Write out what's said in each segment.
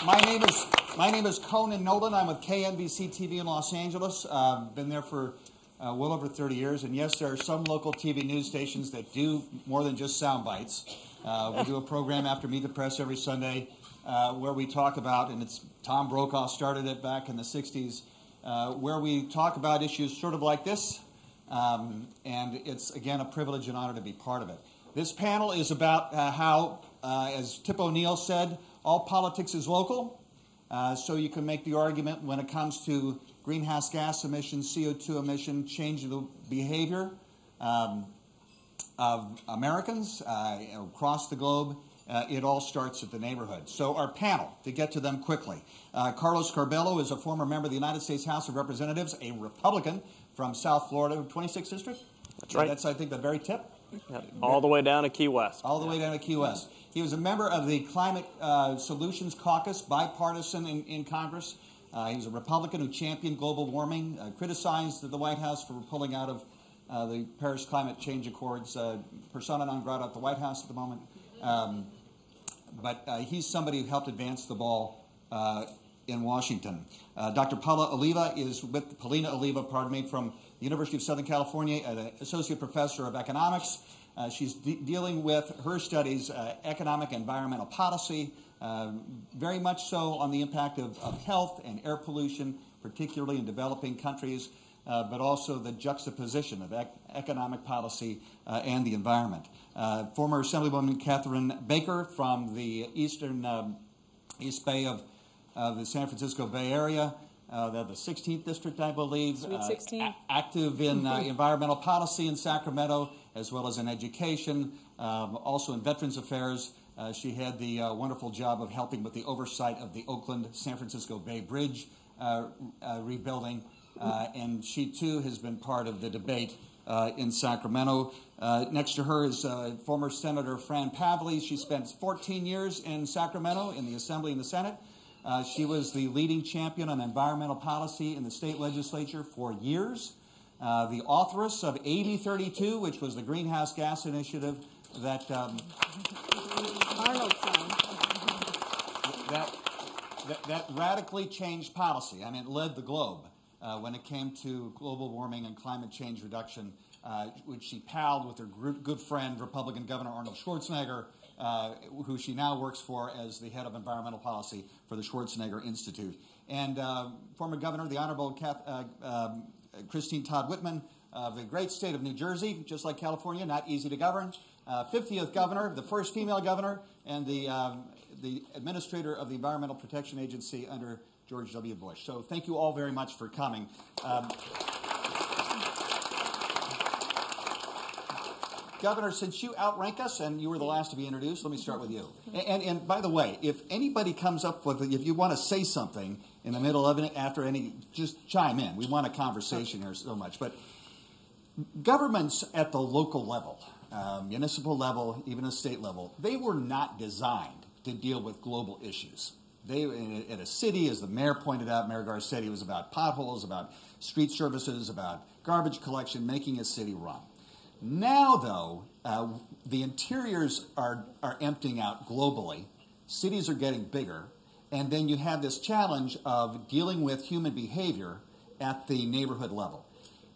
My name is Conan Nolan. I'm with KNBC TV in Los Angeles. Been there for well over 30 years. And yes, there are some local TV news stations that do more than just sound bites. We do a program after Meet the Press every Sunday where we talk about, and it's Tom Brokaw started it back in the 60s, where we talk about issues sort of like this. And it's, again, a privilege and honor to be part of it. This panel is about how, as Tip O'Neill said, all politics is local. So you can make the argument when it comes to greenhouse gas emissions, CO2 emission, changing the behavior of Americans across the globe. It all starts at the neighborhood. So our panel, to get to them quickly. Carlos Curbelo is a former member of the United States House of Representatives, a Republican from South Florida, 26th District. That's right. That's, I think, the very tip. Yep. All the way down to Key West. All the way down to Key West. He was a member of the Climate Solutions Caucus, bipartisan in Congress. He was a Republican who championed global warming, criticized the White House for pulling out of the Paris Climate Change Accords, persona non grata at the White House at the moment. But he's somebody who helped advance the ball in Washington. Dr. Paulina is with Paulina Oliva, from the University of Southern California, an associate professor of economics. She's dealing with her studies, economic and environmental policy, very much so on the impact of health and air pollution, particularly in developing countries, but also the juxtaposition of economic policy and the environment. Former Assemblywoman Katherine Baker from the East Bay of the San Francisco Bay Area, the 16th District, I believe. Sweet 16. Active in environmental policy in Sacramento, as well as in education, also in Veterans Affairs. She had the wonderful job of helping with the oversight of the Oakland-San Francisco Bay Bridge rebuilding, and she, too, has been part of the debate in Sacramento. Next to her is former Senator Fran Pavley. She spent 14 years in Sacramento in the Assembly and the Senate. She was the leading champion on environmental policy in the state legislature for years. The authoress of AB 32, which was the greenhouse gas initiative that that radically changed policy. I mean, it led the globe when it came to global warming and climate change reduction, which she palled with her good friend, Republican Governor Arnold Schwarzenegger, who she now works for as the head of environmental policy for the Schwarzenegger Institute. And former governor, the Honorable Christine Todd Whitman of the great state of New Jersey, just like California, not easy to govern. 50th governor, the first female governor, and the administrator of the Environmental Protection Agency under George W. Bush. So thank you all very much for coming. Governor, since you outrank us and you were the last to be introduced, let me start with you. And by the way, if anybody comes up with, if you want to say something in the middle of it, after any, just chime in. We want a conversation here so much. But governments at the local level, municipal level, even a state level, they were not designed to deal with global issues. They, in a city, as the mayor pointed out, Mayor Garcetti, it was about potholes, about street services, about garbage collection, making a city run. Now, though, the interiors are emptying out globally. Cities are getting bigger. And then you have this challenge of dealing with human behavior at the neighborhood level.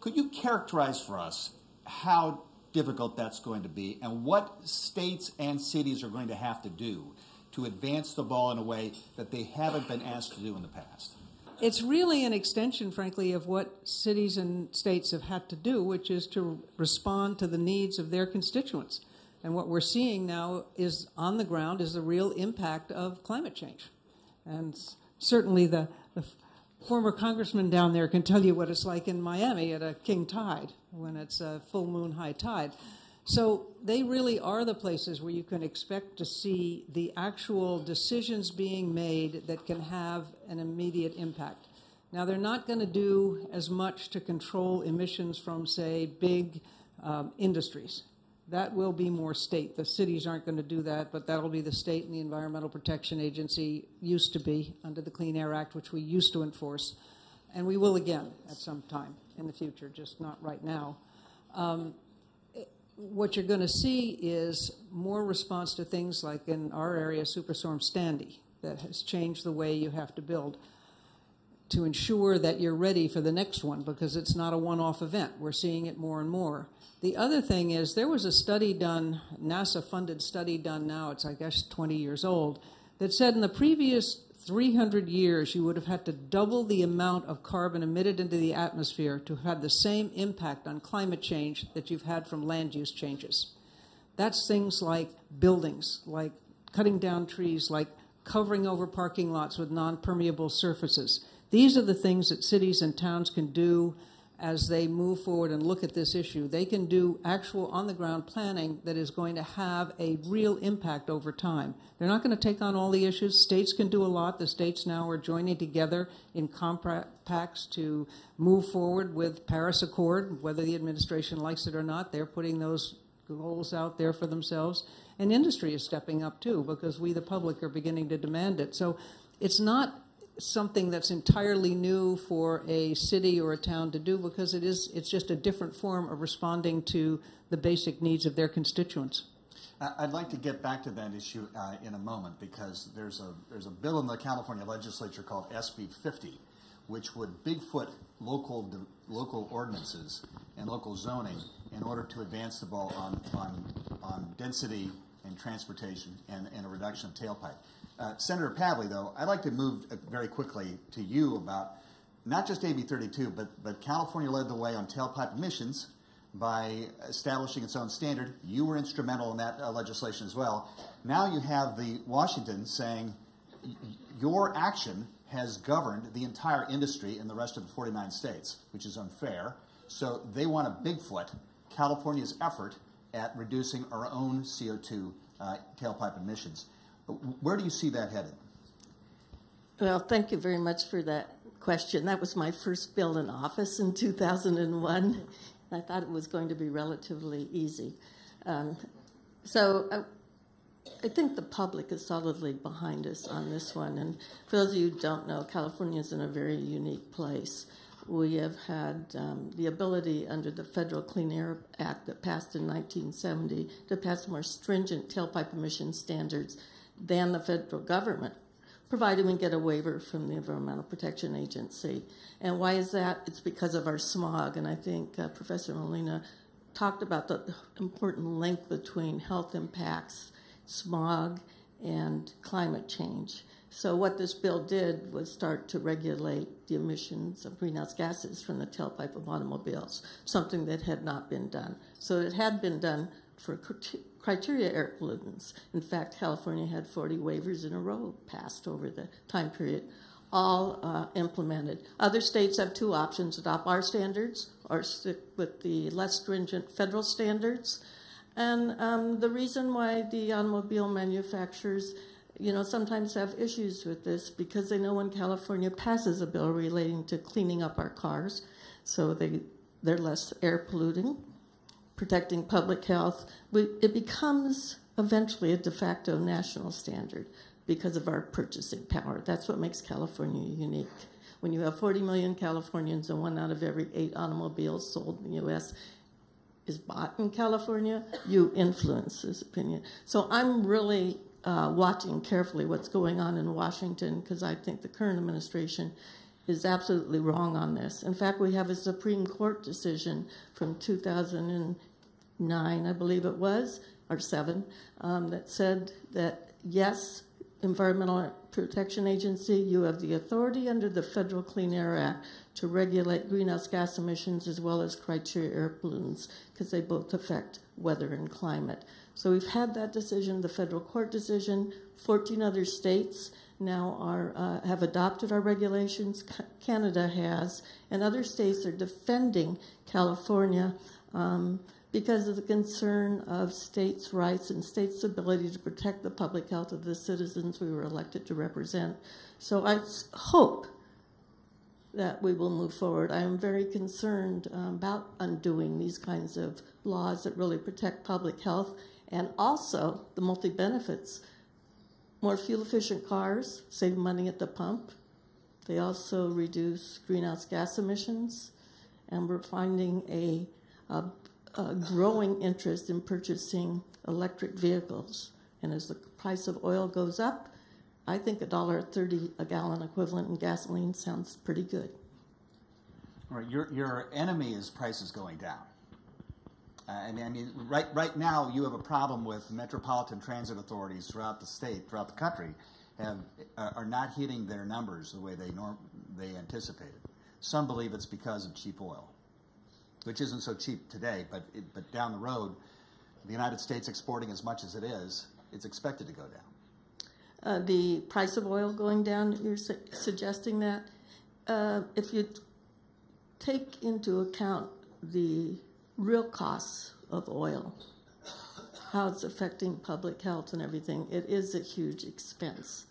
Could you characterize for us how difficult that's going to be and what states and cities are going to have to do to advance the ball in a way that they haven't been asked to do in the past? It's really an extension, frankly, of what cities and states have had to do, which is to respond to the needs of their constituents. And what we're seeing now is on the ground is the real impact of climate change. And certainly the former congressman down there can tell you what it's like in Miami at a king tide when it's a full moon high tide. So they really are the places where you can expect to see the actual decisions being made that can have an immediate impact. Now, they're not going to do as much to control emissions from, say, big industries. That will be more state. The cities aren't going to do that, but that will be the state and the Environmental Protection Agency used to be under the Clean Air Act, which we used to enforce. And we will again at some time in the future, just not right now. What you're going to see is more response to things like in our area, Superstorm Sandy, that has changed the way you have to build to ensure that you're ready for the next one, because it's not a one-off event. We're seeing it more and more. The other thing is there was a study done, NASA-funded study done now, it's I guess 20 years old, that said in the previous 300 years you would have had to double the amount of carbon emitted into the atmosphere to have the same impact on climate change that you've had from land use changes. That's things like buildings, like cutting down trees, like covering over parking lots with non-permeable surfaces. These are the things that cities and towns can do as they move forward and look at this issue. They can do actual on-the-ground planning that is going to have a real impact over time. They're not going to take on all the issues. States can do a lot. The states now are joining together in compacts to move forward with Paris Accord, whether the administration likes it or not. They're putting those goals out there for themselves. And industry is stepping up, too, because we, the public, are beginning to demand it. So it's not something that's entirely new for a city or a town to do, because it's just a different form of responding to the basic needs of their constituents. I'd like to get back to that issue in a moment, because there's a bill in the California legislature called SB 50, which would Bigfoot local ordinances and local zoning in order to advance the ball on density and transportation and a reduction of tailpipe. Senator Pavley, though, I'd like to move very quickly to you about not just AB 32, but California led the way on tailpipe emissions by establishing its own standard. You were instrumental in that legislation as well. Now you have the Washington saying your action has governed the entire industry in the rest of the 49 states, which is unfair. So they want a Bigfoot, California's effort at reducing our own CO2 tailpipe emissions. Where do you see that headed? Well, thank you very much for that question. That was my first bill in office in 2001. I thought it was going to be relatively easy. I think the public is solidly behind us on this one. And for those of you who don't know, California is in a very unique place. We have had the ability under the Federal Clean Air Act that passed in 1970 to pass more stringent tailpipe emission standards than the federal government, provided we get a waiver from the Environmental Protection Agency. And why is that? It's because of our smog. And I think Professor Paulina talked about the important link between health impacts, smog, and climate change. So what this bill did was start to regulate the emissions of greenhouse gases from the tailpipe of automobiles, something that had not been done. So it had been done for criteria air pollutants. In fact, California had 40 waivers in a row passed over the time period, all implemented. Other states have two options: adopt our standards or stick with the less stringent federal standards. And the reason why the automobile manufacturers sometimes have issues with this, because they know when California passes a bill relating to cleaning up our cars, so they're less air polluting, protecting public health, it becomes eventually a de facto national standard because of our purchasing power. That's what makes California unique. When you have 40 million Californians and 1 out of every 8 automobiles sold in the U.S. is bought in California, you influence this opinion. So I'm really watching carefully what's going on in Washington, because I think the current administration is absolutely wrong on this. In fact, we have a Supreme Court decision from 2009, I believe it was, or 7, that said that, yes, Environmental Protection Agency, you have the authority under the Federal Clean Air Act to regulate greenhouse gas emissions as well as criteria air pollutants, because they both affect weather and climate. So we've had that decision, the federal court decision. 14 other states now have adopted our regulations. Canada has, and other states are defending California because of the concern of states' rights and states' ability to protect the public health of the citizens we were elected to represent. So I hope that we will move forward. I am very concerned about undoing these kinds of laws that really protect public health, and also the multi-benefits. More fuel-efficient cars save money at the pump. They also reduce greenhouse gas emissions, and we're finding a growing interest in purchasing electric vehicles. And as the price of oil goes up, I think $1.30 a gallon equivalent in gasoline sounds pretty good. All right, your enemy is prices going down. I mean, right now you have a problem with metropolitan transit authorities throughout the state, throughout the country, are not hitting their numbers the way they anticipated. Some believe it's because of cheap oil, which isn't so cheap today, but down the road, the United States exporting as much as it is, it's expected to go down. The price of oil going down, you're suggesting that? If you take into account the real costs of oil, how it's affecting public health and everything, it is a huge expense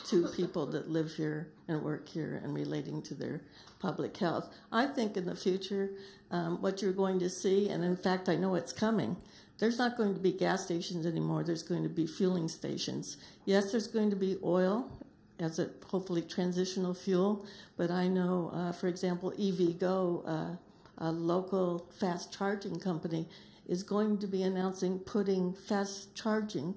to people that live here and work here and relating to their public health. I think in the future, what you're going to see, and in fact I know it's coming, there's not going to be gas stations anymore, there's going to be fueling stations. Yes, there's going to be oil as a hopefully transitional fuel, but I know, for example, EVgo, a local fast charging company, is going to be announcing putting fast charging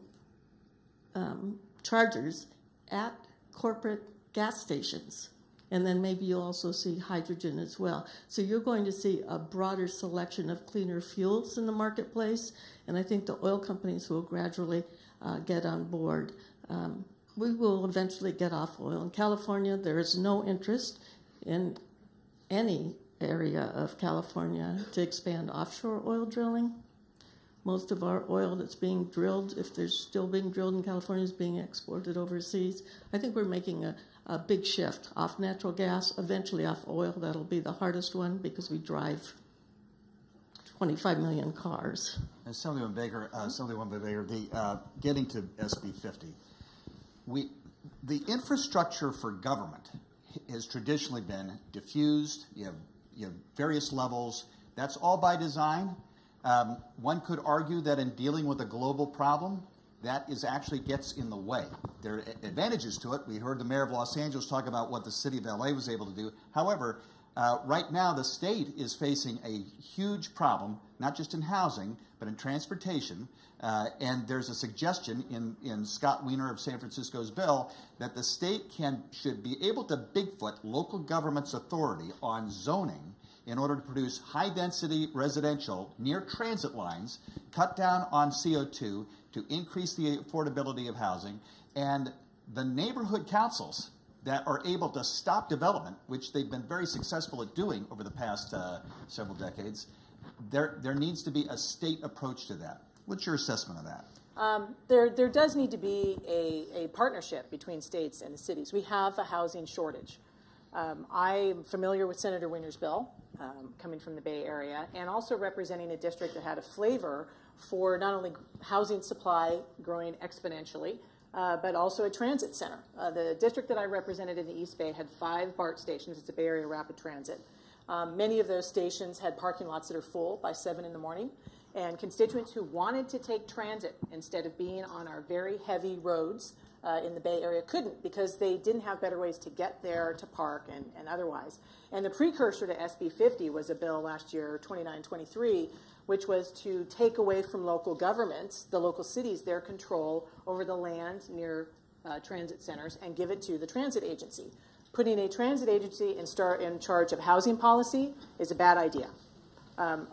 chargers at corporate gas stations. And then maybe you'll also see hydrogen as well. So you're going to see a broader selection of cleaner fuels in the marketplace, and I think the oil companies will gradually get on board. We will eventually get off oil. In California, there is no interest in any area of California to expand offshore oil drilling. Most of our oil that's being drilled, if there's still being drilled in California, is being exported overseas. I think we're making a big shift off natural gas, eventually off oil. That'll be the hardest one because we drive 25 million cars. Assemblywoman Baker, getting to SB 50. The infrastructure for government has traditionally been diffused. You have various levels. That's all by design. One could argue that in dealing with a global problem, that actually gets in the way. There are advantages to it. We heard the mayor of Los Angeles talk about what the city of LA was able to do. However, right now the state is facing a huge problem, not just in housing, but in transportation. And there's a suggestion in Scott Wiener of San Francisco's bill that the state should be able to Bigfoot local government's authority on zoning in order to produce high-density residential near transit lines, cut down on CO2 to increase the affordability of housing, and the neighborhood councils that are able to stop development, which they've been very successful at doing over the past several decades, there needs to be a state approach to that. What's your assessment of that? There does need to be a partnership between states and the cities. We have a housing shortage. I'm familiar with Senator Wiener's bill, coming from the Bay Area, and also representing a district that had a flavor for not only housing supply growing exponentially, but also a transit center. The district that I represented in the East Bay had 5 BART stations. It's a Bay Area Rapid Transit. Many of those stations had parking lots that are full by 7 in the morning, and constituents who wanted to take transit instead of being on our very heavy roads in the Bay Area couldn't because they didn't have better ways to get there, to park, and otherwise. And the precursor to SB 50 was a bill last year, 2923, which was to take away from local governments, the local cities, their control over the land near transit centers and give it to the transit agency. Putting a transit agency in charge of housing policy is a bad idea.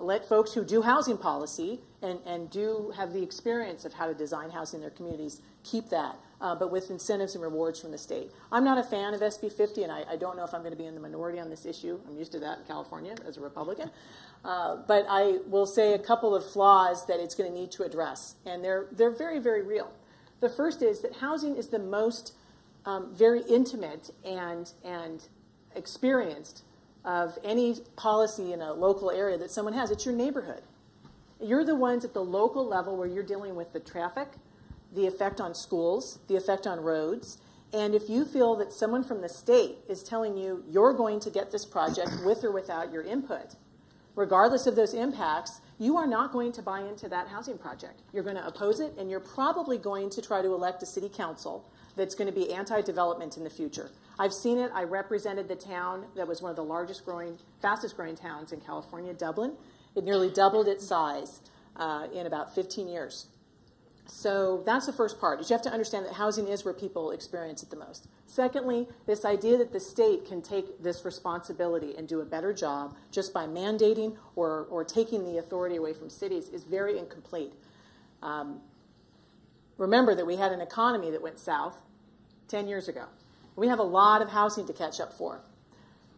Let folks who do housing policy and do have the experience of how to design housing in their communities keep that, but with incentives and rewards from the state. I'm not a fan of SB 50, and I don't know if I'm going to be in the minority on this issue. I'm used to that in California as a Republican. But I will say a couple of flaws that it's going to need to address, and they're very, very real. The first is that housing is the most very intimate and experienced of any policy in a local area that someone has. It's your neighborhood. You're the ones at the local level where you're dealing with the traffic, the effect on schools, the effect on roads, and if you feel that someone from the state is telling you you're going to get this project with or without your input, regardless of those impacts, you are not going to buy into that housing project. You're going to oppose it, and you're probably going to try to elect a city council that's going to be anti-development in the future. I've seen it. I represented the town that was one of the fastest growing towns in California, Dublin. It nearly doubled its size in about 15 years. So that's the first part, is you have to understand that housing is where people experience it the most. Secondly, this idea that the state can take this responsibility and do a better job just by mandating or taking the authority away from cities is very incomplete. Remember that we had an economy that went south 10 years ago. We have a lot of housing to catch up for.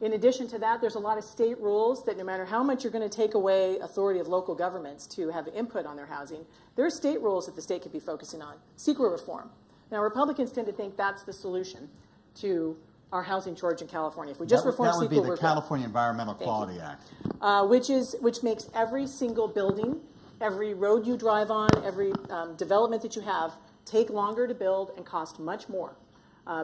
In addition to that, there's a lot of state rules that no matter how much you're going to take away authority of local governments to have input on their housing, there are state rules that the state could be focusing on. CEQA reform. Now, Republicans tend to think that's the solution to our housing shortage in California. If we just reform CEQA, that would be the California Environmental Quality Act. Which makes every single building, every road you drive on, every development that you have take longer to build and cost much more.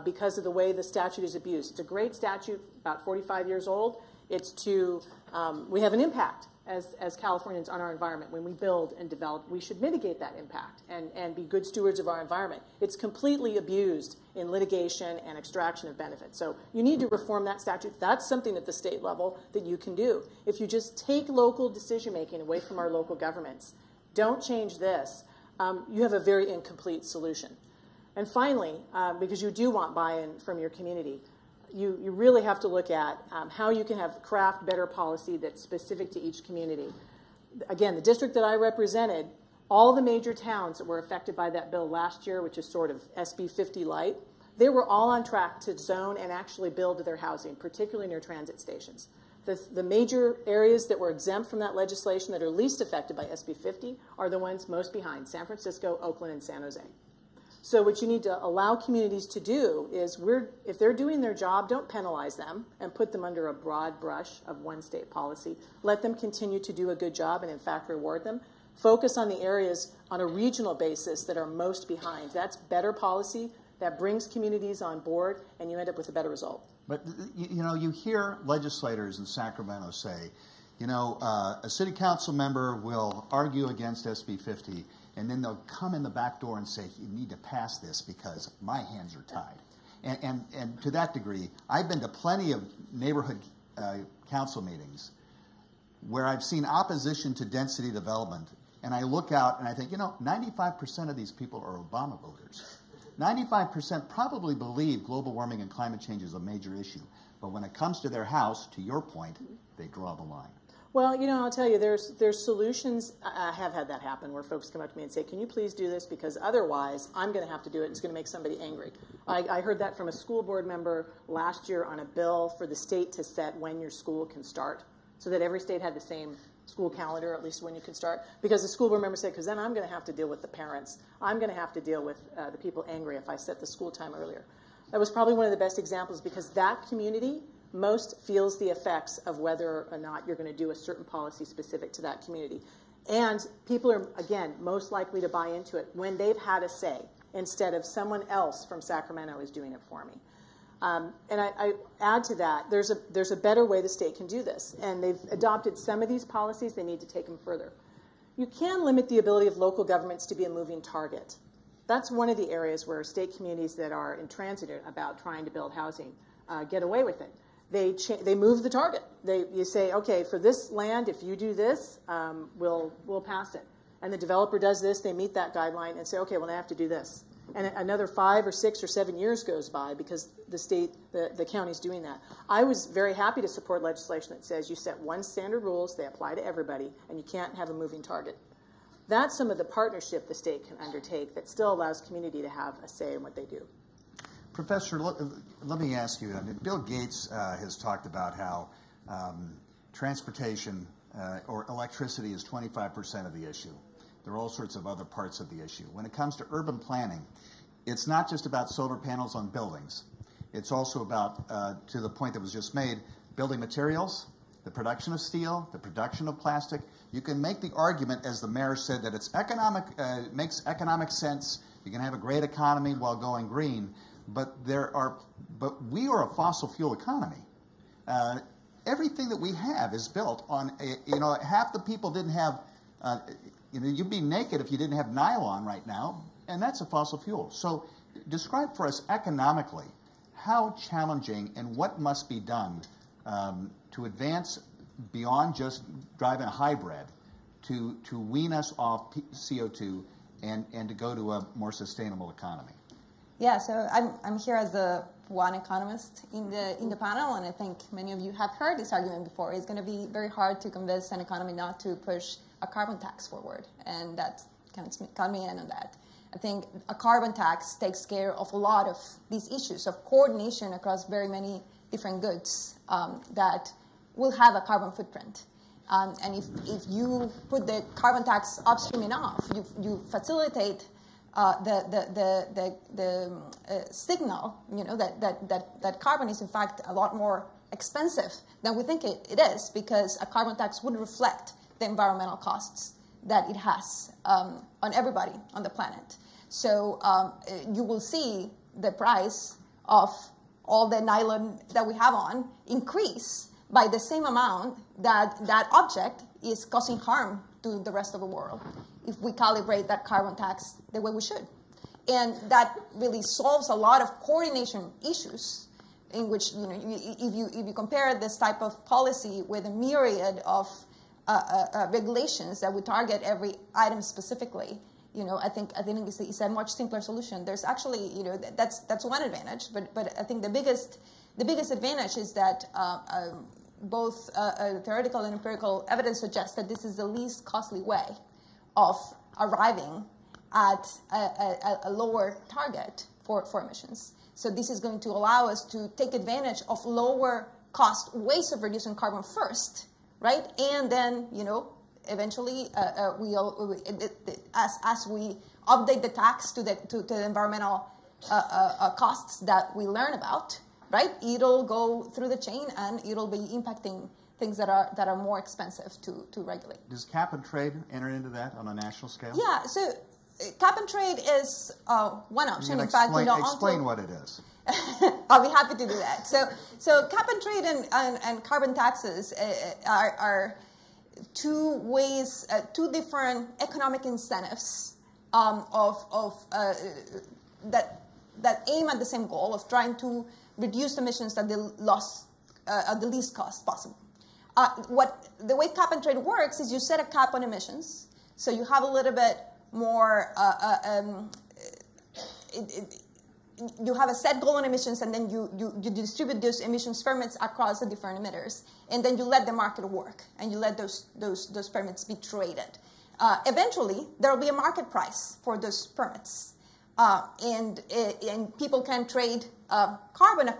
Because of the way the statute is abused. It's a great statute, about 45 years old. It's to, we have an impact as Californians on our environment. When we build and develop, we should mitigate that impact and be good stewards of our environment. It's completely abused in litigation and extraction of benefits. So you need to reform that statute. That's something at the state level that you can do. If you just take local decision-making away from our local governments, don't change this, you have a very incomplete solution. And finally, because you do want buy-in from your community, you really have to look at how you can craft better policy that's specific to each community. Again, the district that I represented, all the major towns that were affected by that bill last year, which is sort of SB 50 light, they were all on track to zone and actually build their housing, particularly near transit stations. The major areas that were exempt from that legislation that are least affected by SB 50 are the ones most behind: San Francisco, Oakland, and San Jose. So what you need to allow communities to do is, if they're doing their job, don't penalize them and put them under a broad brush of one state policy. Let them continue to do a good job and, in fact, reward them. Focus on the areas on a regional basis that are most behind. That's better policy. That brings communities on board, and you end up with a better result. But, you know, you hear legislators in Sacramento say, you know, a city council member will argue against SB 50, and then they'll come in the back door and say, you need to pass this because my hands are tied. And to that degree, I've been to plenty of neighborhood council meetings where I've seen opposition to density development, and I look out and I think, you know, 95% of these people are Obama voters. 95% probably believe global warming and climate change is a major issue. But when it comes to their house, to your point, they draw the line. Well, you know, I'll tell you, there's solutions. I have had that happen where folks come up to me and say, can you please do this, because otherwise I'm going to have to do it. It's going to make somebody angry. I heard that from a school board member last year on a bill for the state to set when your school can start, so that every state had the same school calendar, at least when you can start. Because the school board member said, because then I'm going to have to deal with the parents. I'm going to have to deal with the people angry if I set the school time earlier. That was probably one of the best examples, because that community most feels the effects of whether or not you're going to do a certain policy specific to that community. And people are, again, most likely to buy into it when they've had a say, instead of someone else from Sacramento is doing it for me. And I add to that, there's a better way the state can do this. And they've adopted some of these policies. They need to take them further. You can limit the ability of local governments to be a moving target. That's one of the areas where state communities that are intransigent about trying to build housing get away with it. They move the target. You say, okay, for this land, if you do this, we'll pass it. And the developer does this, they meet that guideline and say, okay, well, I have to do this. And another 5 or 6 or 7 years goes by because the county's doing that. I was very happy to support legislation that says you set one standard rules, they apply to everybody, and you can't have a moving target. That's some of the partnership the state can undertake that still allows community to have a say in what they do. Professor, let me ask you, Bill Gates has talked about how transportation or electricity is 25% of the issue. There are all sorts of other parts of the issue. When it comes to urban planning, it's not just about solar panels on buildings. It's also about, to the point that was just made, building materials, the production of steel, the production of plastic. You can make the argument, as the mayor said, that it's economic, makes economic sense. You can have a great economy while going green. But we are a fossil fuel economy. Everything that we have is built on, half the people didn't have, you'd be naked if you didn't have nylon right now, and that's a fossil fuel. So describe for us economically how challenging and what must be done to advance beyond just driving a hybrid to wean us off CO2 and to go to a more sustainable economy? Yeah, so I'm here as the one economist in the panel, and I think many of you have heard this argument before. It's going to be very hard to convince an economy not to push a carbon tax forward, and that count me in on that. I think a carbon tax takes care of a lot of these issues of coordination across very many different goods that will have a carbon footprint. And if you put the carbon tax upstream enough, you facilitate the signal, that carbon is in fact a lot more expensive than we think it is, because a carbon tax would reflect the environmental costs that it has on everybody on the planet. So you will see the price of all the nylon that we have on increase by the same amount that that object is causing harm to the rest of the world if we calibrate that carbon tax the way we should. And that really solves a lot of coordination issues in which, if you compare this type of policy with a myriad of regulations that would target every item specifically, I think it's a much simpler solution. There's actually, that's one advantage, but I think the biggest advantage is that both theoretical and empirical evidence suggests that this is the least costly way of arriving at a lower target for emissions. So this is going to allow us to take advantage of lower cost ways of reducing carbon first, right? And then, eventually, as we update the tax to the environmental costs that we learn about, right? It'll go through the chain and it'll be impacting things that are more expensive to regulate. Does cap and trade enter into that on a national scale? Yeah. So cap and trade is one option. In fact, explain what it is. I'll be happy to do that. So cap and trade and carbon taxes are two ways, two different economic incentives that aim at the same goal of trying to reduce emissions at the least cost possible. The way cap and trade works is you set a cap on emissions, so you have a little bit more. You have a set goal on emissions, and then you distribute those emissions permits across the different emitters, and then you let the market work, and you let those permits be traded. Eventually, there will be a market price for those permits, and people can trade carbon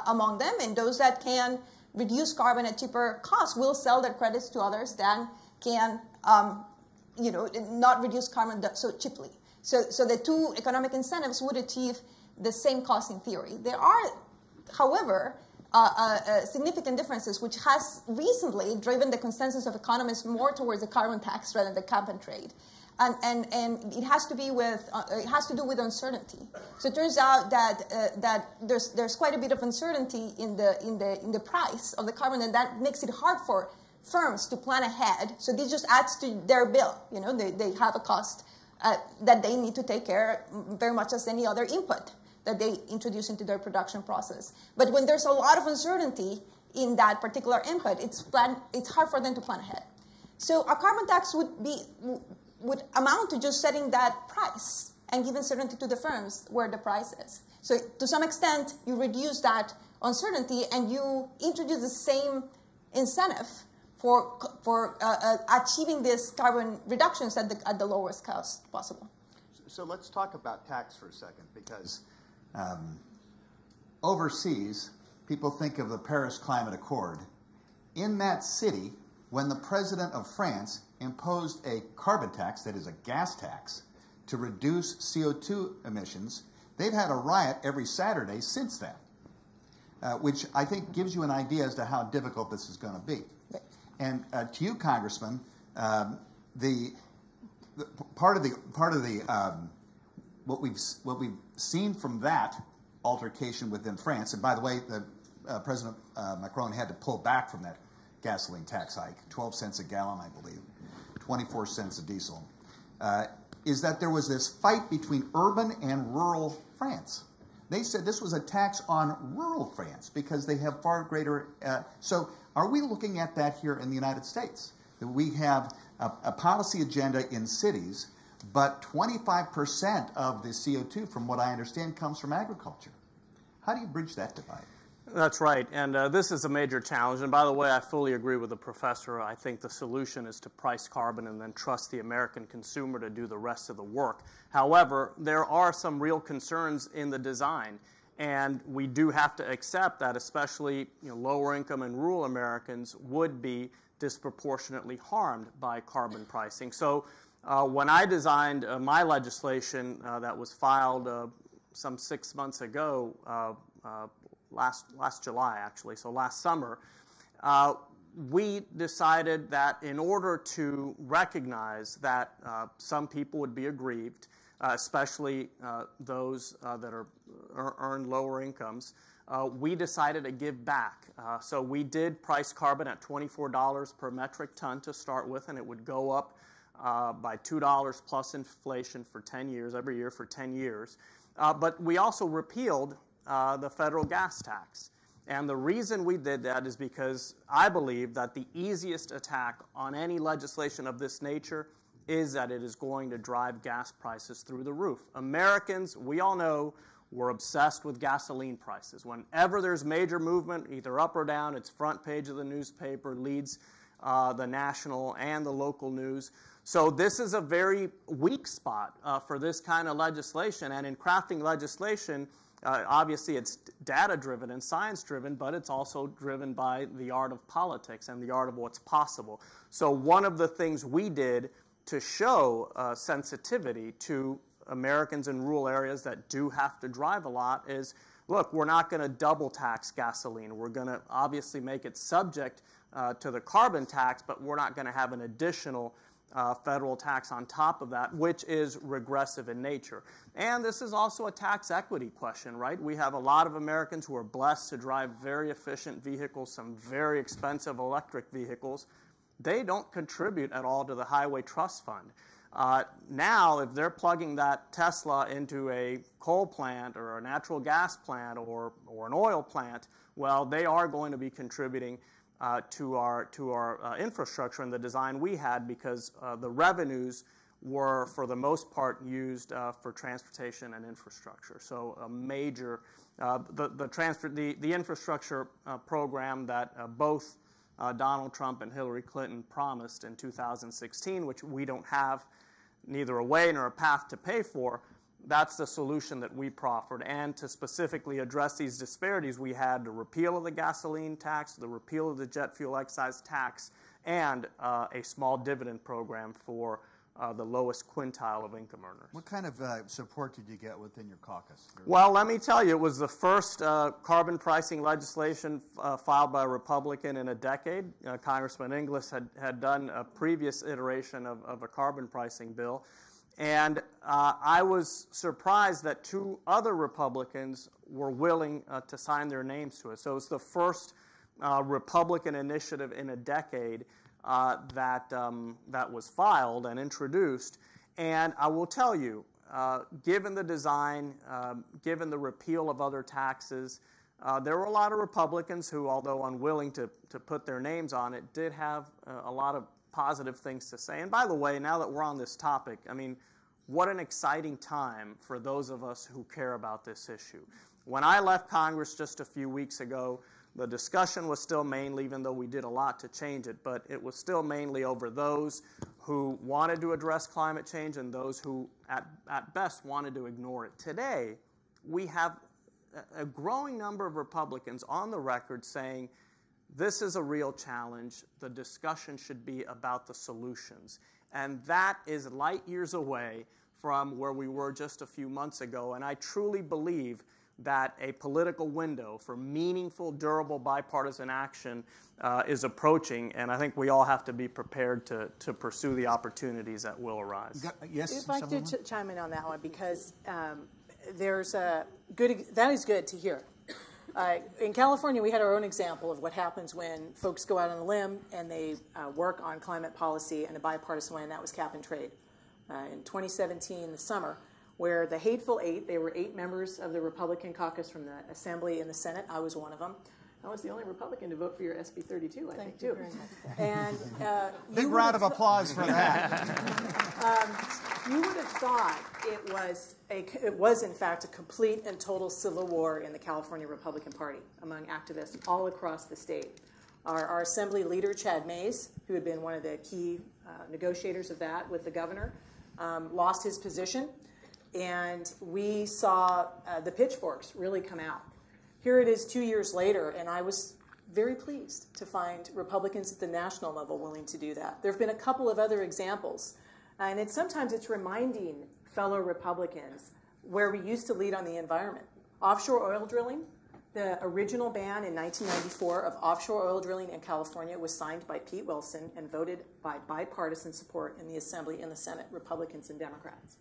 among them, and those that can reduce carbon at cheaper cost will sell their credits to others that can, not reduce carbon so cheaply. So the two economic incentives would achieve the same cost in theory. There are, however, significant differences, which has recently driven the consensus of economists more towards the carbon tax rather than the cap and trade. And it has to do with uncertainty. So it turns out that there's quite a bit of uncertainty in the price of the carbon, and that makes it hard for firms to plan ahead. So this just adds to their bill. They have a cost that they need to take care of very much as any other input that they introduce into their production process. But when there's a lot of uncertainty in that particular input, it's hard for them to plan ahead. So a carbon tax would amount to just setting that price and giving certainty to the firms where the price is. So to some extent, you reduce that uncertainty and you introduce the same incentive for achieving these carbon reductions at the lowest cost possible. So let's talk about tax for a second, because overseas, people think of the Paris Climate Accord. In that city, when the president of France imposed a carbon tax, that is a gas tax, to reduce CO2 emissions, they've had a riot every Saturday since then, which I think gives you an idea as to how difficult this is going to be. And to you, Congressman, part of what we've seen from that altercation within France, and by the way, President Macron had to pull back from that gasoline tax hike, 12 cents a gallon, I believe, 24 cents a diesel, is that there was this fight between urban and rural France. They said this was a tax on rural France because they have far greater. So are we looking at that here in the United States? That we have a policy agenda in cities but 25% of the CO2, from what I understand, comes from agriculture. How do you bridge that divide? That's right, and this is a major challenge. And by the way, I fully agree with the professor. I think the solution is to price carbon and then trust the American consumer to do the rest of the work. However, there are some real concerns in the design, and we do have to accept that especially lower income and rural Americans would be disproportionately harmed by carbon pricing. So when I designed my legislation that was filed some 6 months ago, last July, actually, so last summer, we decided that in order to recognize that some people would be aggrieved, especially those that earn lower incomes, we decided to give back. So we did price carbon at $24 per metric ton to start with, and it would go up by $2 plus inflation for 10 years, every year for 10 years. But we also repealed the federal gas tax. And the reason we did that is because I believe that the easiest attack on any legislation of this nature is that it is going to drive gas prices through the roof. Americans, we all know, we're obsessed with gasoline prices. Whenever there's major movement, either up or down, it's front page of the newspaper, leads the national and the local news. So this is a very weak spot for this kind of legislation. And in crafting legislation, obviously it's data-driven and science-driven, but it's also driven by the art of politics and the art of what's possible. So one of the things we did to show sensitivity to Americans in rural areas that do have to drive a lot is, look, we're not going to double tax gasoline. We're going to obviously make it subject to the carbon tax, but we're not going to have an additional federal tax on top of that, which is regressive in nature. And this is also a tax equity question, right? We have a lot of Americans who are blessed to drive very efficient vehicles, some very expensive electric vehicles. They don't contribute at all to the Highway Trust Fund. Now, if they're plugging that Tesla into a coal plant or a natural gas plant or an oil plant, well, they are going to be contributing to our infrastructure and the design we had, because the revenues were, for the most part, used for transportation and infrastructure. So a major the infrastructure program that both Donald Trump and Hillary Clinton promised in 2016, which we don't have neither a way nor a path to pay for. That's the solution that we proffered. And to specifically address these disparities, we had the repeal of the gasoline tax, the repeal of the jet fuel excise tax, and a small dividend program for the lowest quintile of income earners. What kind of support did you get within your caucus? Well, let me tell you, it was the first carbon pricing legislation filed by a Republican in a decade. Congressman Inglis had done a previous iteration of a carbon pricing bill. And I was surprised that two other Republicans were willing to sign their names to it. So it's the first Republican initiative in a decade that was filed and introduced. And I will tell you, given the design, given the repeal of other taxes, there were a lot of Republicans who, although unwilling to put their names on it, did have a lot of positive things to say. And by the way, now that we're on this topic, I mean, what an exciting time for those of us who care about this issue. When I left Congress just a few weeks ago, the discussion was still mainly, even though we did a lot to change it, but it was still mainly over those who wanted to address climate change and those who, at best, wanted to ignore it. Today, we have a growing number of Republicans on the record saying, this is a real challenge. The discussion should be about the solutions. And that is light years away from where we were just a few months ago. And I truly believe that a political window for meaningful, durable, bipartisan action is approaching. And I think we all have to be prepared to pursue the opportunities that will arise. Yes, if I could chime in on that one, because there's a good, that is good to hear. In California, we had our own example of what happens when folks go out on a limb and they work on climate policy in a bipartisan way, and that was cap and trade. In 2017, the summer, where the Hateful Eight, they were 8 members of the Republican caucus from the Assembly and the Senate, I was one of them, I was the only Republican to vote for your SB 32, I think, too. Very much. And Big round of applause for that. you would have thought it was in fact a complete and total civil war in the California Republican Party among activists all across the state. Our assembly leader, Chad Mays, who had been one of the key negotiators of that with the governor, lost his position, and we saw the pitchforks really come out. Here it is 2 years later, and I was very pleased to find Republicans at the national level willing to do that. There have been a couple of other examples, and sometimes it's reminding fellow Republicans where we used to lead on the environment. Offshore oil drilling, the original ban in 1994 of offshore oil drilling in California was signed by Pete Wilson and voted by bipartisan support in the Assembly and the Senate, Republicans and Democrats.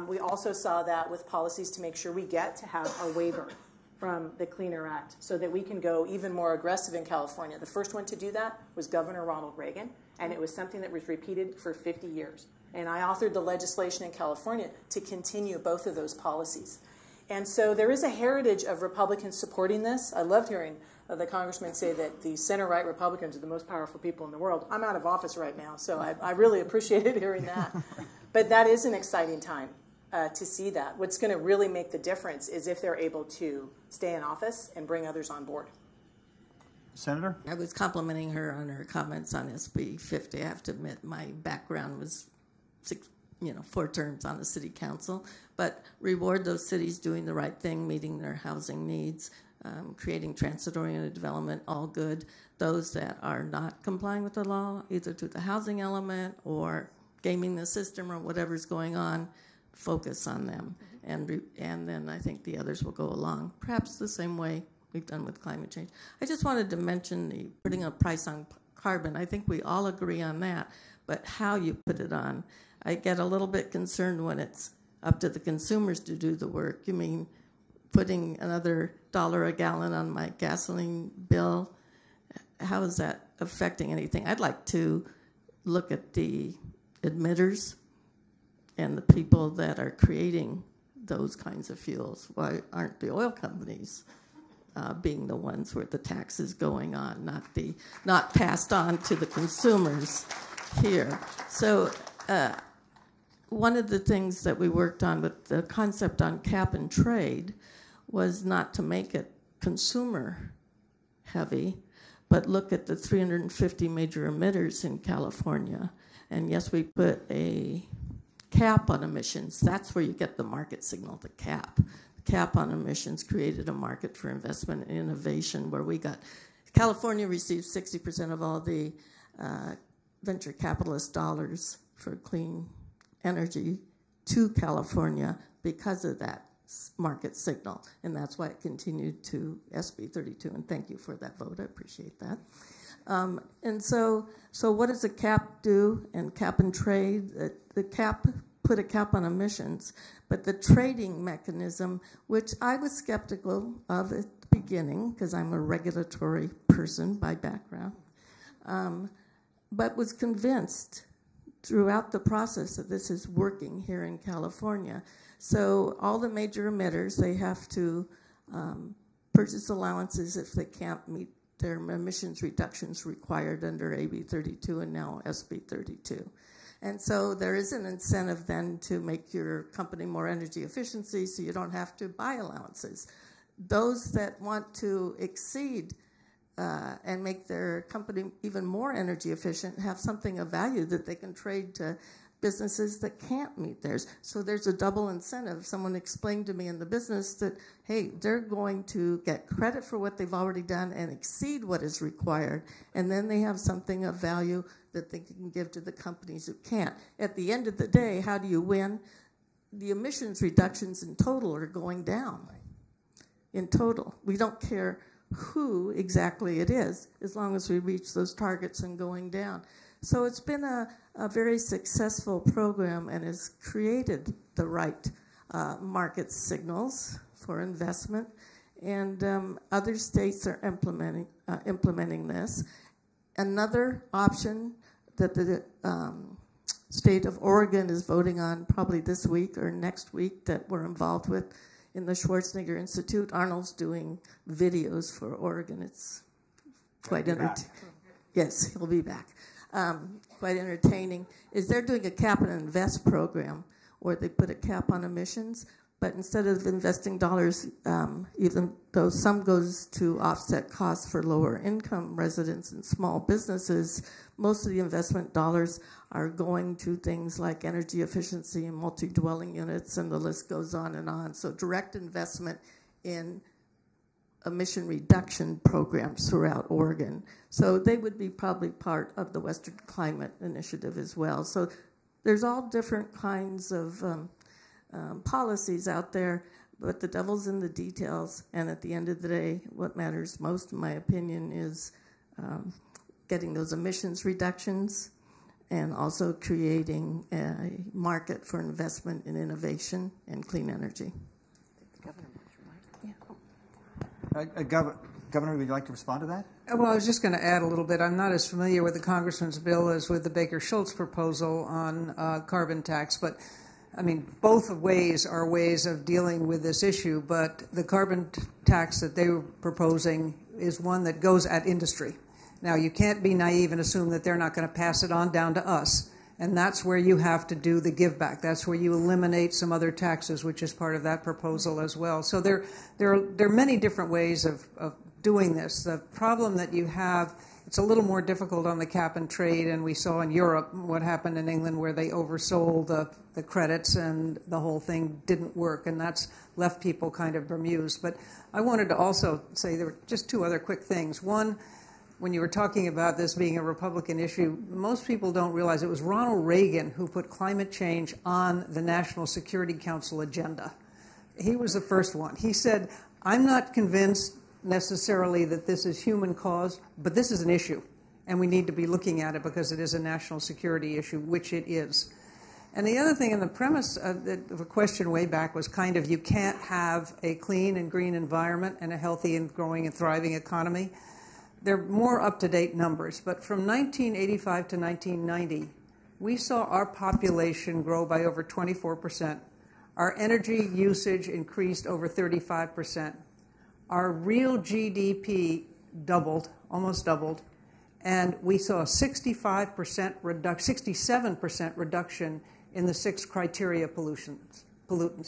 We also saw that with policies to make sure we get to have a waiver from the Clean Air Act so that we can go even more aggressive in California. The first one to do that was Governor Ronald Reagan, and it was something that was repeated for 50 years. And I authored the legislation in California to continue both of those policies. And so there is a heritage of Republicans supporting this. I loved hearing the congressman say that the center-right Republicans are the most powerful people in the world. I'm out of office right now, so I really appreciated hearing that. But that is an exciting time to see that. What's going to really make the difference is if they're able to stay in office and bring others on board. Senator? I was complimenting her on her comments on SB 50. I have to admit my background was 4 terms on the city council, but reward those cities doing the right thing, meeting their housing needs, creating transit-oriented development, all good. Those that are not complying with the law, either through the housing element or gaming the system or whatever's going on, focus on them. And then I think the others will go along, perhaps the same way we've done with climate change. I just wanted to mention the putting a price on carbon. I think we all agree on that, but how you put it on. I get a little bit concerned when it's up to the consumers to do the work. You mean putting another $1 a gallon on my gasoline bill? How is that affecting anything? I'd like to look at the emitters and the people that are creating those kinds of fuels. Why aren't the oil companies being the ones where the tax is going on, not passed on to the consumers here? So one of the things that we worked on with the concept on cap and trade was not to make it consumer heavy, but look at the 350 major emitters in California. And yes, we put a cap on emissions. That's where you get the market signal, the cap. The cap on emissions created a market for investment and innovation where California received 60% of all the venture capitalist dollars for clean energy to California because of that market signal. And that's why it continued to SB 32. And thank you for that vote. I appreciate that. And so what does a cap do? And cap and trade, the cap put a cap on emissions, but the trading mechanism, which I was skeptical of at the beginning because I'm a regulatory person by background, but was convinced throughout the process that this is working here in California. So all the major emitters, they have to purchase allowances if they can't meet their emissions reductions required under AB 32 and now SB 32. And so there is an incentive then to make your company more energy efficiency so you don't have to buy allowances. Those that want to exceed and make their company even more energy efficient have something of value that they can trade to businesses that can't meet theirs. So there's a double incentive. Someone explained to me in the business that, hey, they're going to get credit for what they've already done and exceed what is required, and then they have something of value that they can give to the companies who can't. At the end of the day, how do you win? The emissions reductions in total are going down. In total. We don't care who exactly it is, as long as we reach those targets and going down. So it's been a very successful program and has created the right market signals for investment. And other states are implementing this. Another option that the state of Oregon is voting on probably this week or next week that we're involved with in the Schwarzenegger Institute. Arnold's doing videos for Oregon. It's quite entertaining. Yes, he'll be back. Quite entertaining. Is they're doing a cap and invest program where they put a cap on emissions, but instead of investing dollars, even though some goes to offset costs for lower income residents and small businesses, most of the investment dollars are going to things like energy efficiency and multi-dwelling units, and the list goes on and on. So direct investment in emission reduction programs throughout Oregon. So they would be probably part of the Western Climate Initiative as well. So there's all different kinds of policies out there, but the devil's in the details. And at the end of the day, what matters most, in my opinion, is getting those emissions reductions and also creating a market for investment in innovation and clean energy. Governor, would you like to respond to that? Well, I was just going to add a little bit. I'm not as familiar with the Congressman's bill as with the Baker-Schultz proposal on carbon tax, but I mean, both ways are ways of dealing with this issue, but the carbon tax that they were proposing is one that goes at industry. Now, you can't be naive and assume that they're not going to pass it on down to us, and that's where you have to do the give back. That's where you eliminate some other taxes, which is part of that proposal as well. So there are many different ways of doing this. The problem that you have, it's a little more difficult on the cap and trade, and we saw in Europe what happened in England where they oversold the credits and the whole thing didn't work, and that's left people kind of bemused. But I wanted to also say there were just two other quick things. One, when you were talking about this being a Republican issue, most people don't realize it was Ronald Reagan who put climate change on the National Security Council agenda. He was the first one. He said, I'm not convinced necessarily that this is human caused, but this is an issue, and we need to be looking at it because it is a national security issue, which it is. And the other thing in the premise of the question way back was kind of you can't have a clean and green environment and a healthy and growing and thriving economy. They're more up-to-date numbers, but from 1985 to 1990, we saw our population grow by over 24%. Our energy usage increased over 35%. Our real GDP doubled, almost doubled, and we saw a 67% reduction in the 6 criteria pollutants,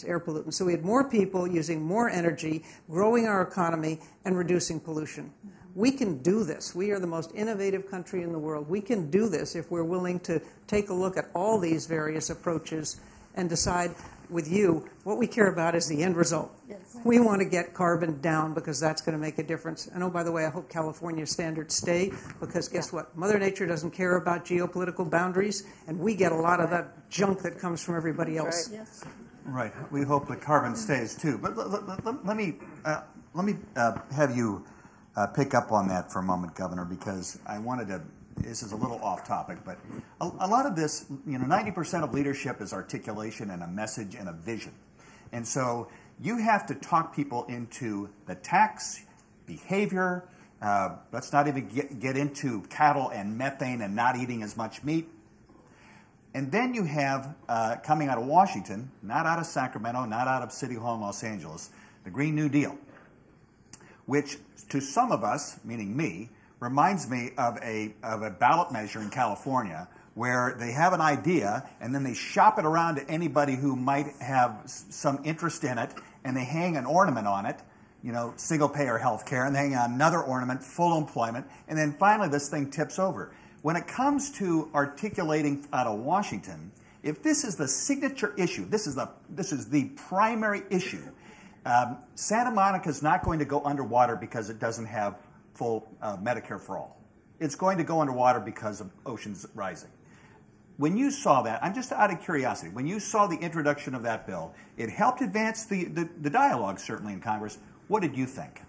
air pollutants. So we had more people using more energy, growing our economy, and reducing pollution. We can do this. We are the most innovative country in the world. We can do this if we're willing to take a look at all these various approaches and decide with you what we care about is the end result. Yes. We want to get carbon down because that's going to make a difference. And oh, by the way, I hope California standards stay because guess what? Mother Nature doesn't care about geopolitical boundaries, and we get a lot of that junk that comes from everybody else. Right. Yes. Right. We hope the carbon stays too. But let me have you pick up on that for a moment, Governor, because I wanted to. This is a little off topic, but a lot of this, 90% of leadership is articulation and a message and a vision. And so you have to talk people into the tax, behavior. Let's not even get into cattle and methane and not eating as much meat. And then you have, coming out of Washington, not out of Sacramento, not out of City Hall in Los Angeles, the Green New Deal, which to some of us, meaning me, reminds me of a ballot measure in California where they have an idea and then they shop it around to anybody who might have some interest in it, and they hang an ornament on it, single-payer health care, and they hang another ornament, full employment, and then finally this thing tips over. When it comes to articulating out of Washington, if this is the signature issue, this is the primary issue, Santa Monica is not going to go underwater because it doesn't have full Medicare for all. It's going to go underwater because of oceans rising. When you saw that, I'm just out of curiosity, when you saw the introduction of that bill, it helped advance the dialogue, certainly in Congress. What did you think?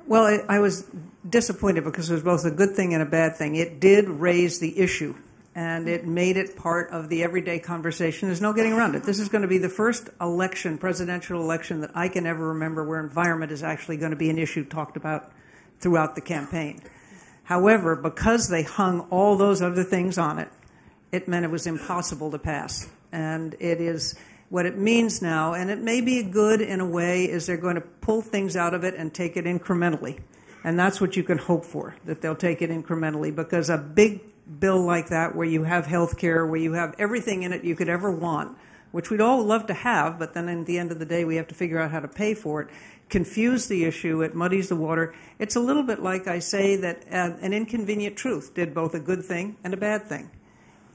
Well, I was disappointed because it was both a good thing and a bad thing. It did raise the issue, and it made it part of the everyday conversation. There's no getting around it. This is going to be the first election, presidential election, that I can ever remember where environment is actually going to be an issue talked about throughout the campaign. However, because they hung all those other things on it, it meant it was impossible to pass. And it is, What it means now, and it may be good in a way, is they're going to pull things out of it and take it incrementally. And that's what you can hope for, that they'll take it incrementally, because a big bill like that, where you have health care, where you have everything in it you could ever want, which we'd all love to have, but then at the end of the day we have to figure out how to pay for it, confuse the issue, it muddies the water. It's a little bit like I say that an inconvenient truth did both a good thing and a bad thing.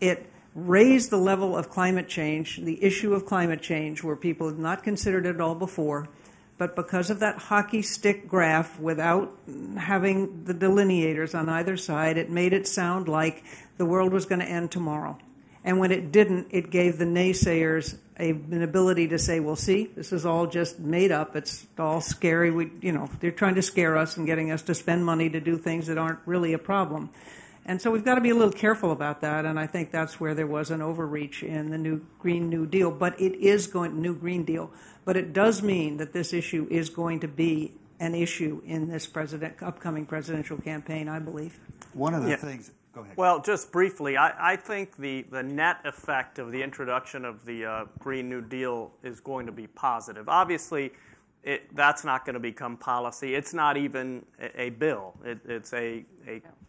It raised the level of climate change, the issue of climate change, where people had not considered it at all before. But because of that hockey stick graph, without having the delineators on either side, it made it sound like the world was going to end tomorrow. And when it didn't, it gave the naysayers an ability to say, well, see, this is all just made up. It's all scary. They're trying to scare us and getting us to spend money to do things that aren't really a problem. And so we've got to be a little careful about that, and I think that's where there was an overreach in the new Green New Deal. But it is new Green Deal. But it does mean that this issue is going to be an issue in this upcoming presidential campaign, I believe. One of the things... Go ahead. Well, just briefly, I think the net effect of the introduction of the Green New Deal is going to be positive. Obviously, that's not going to become policy. It's not even a bill. It's a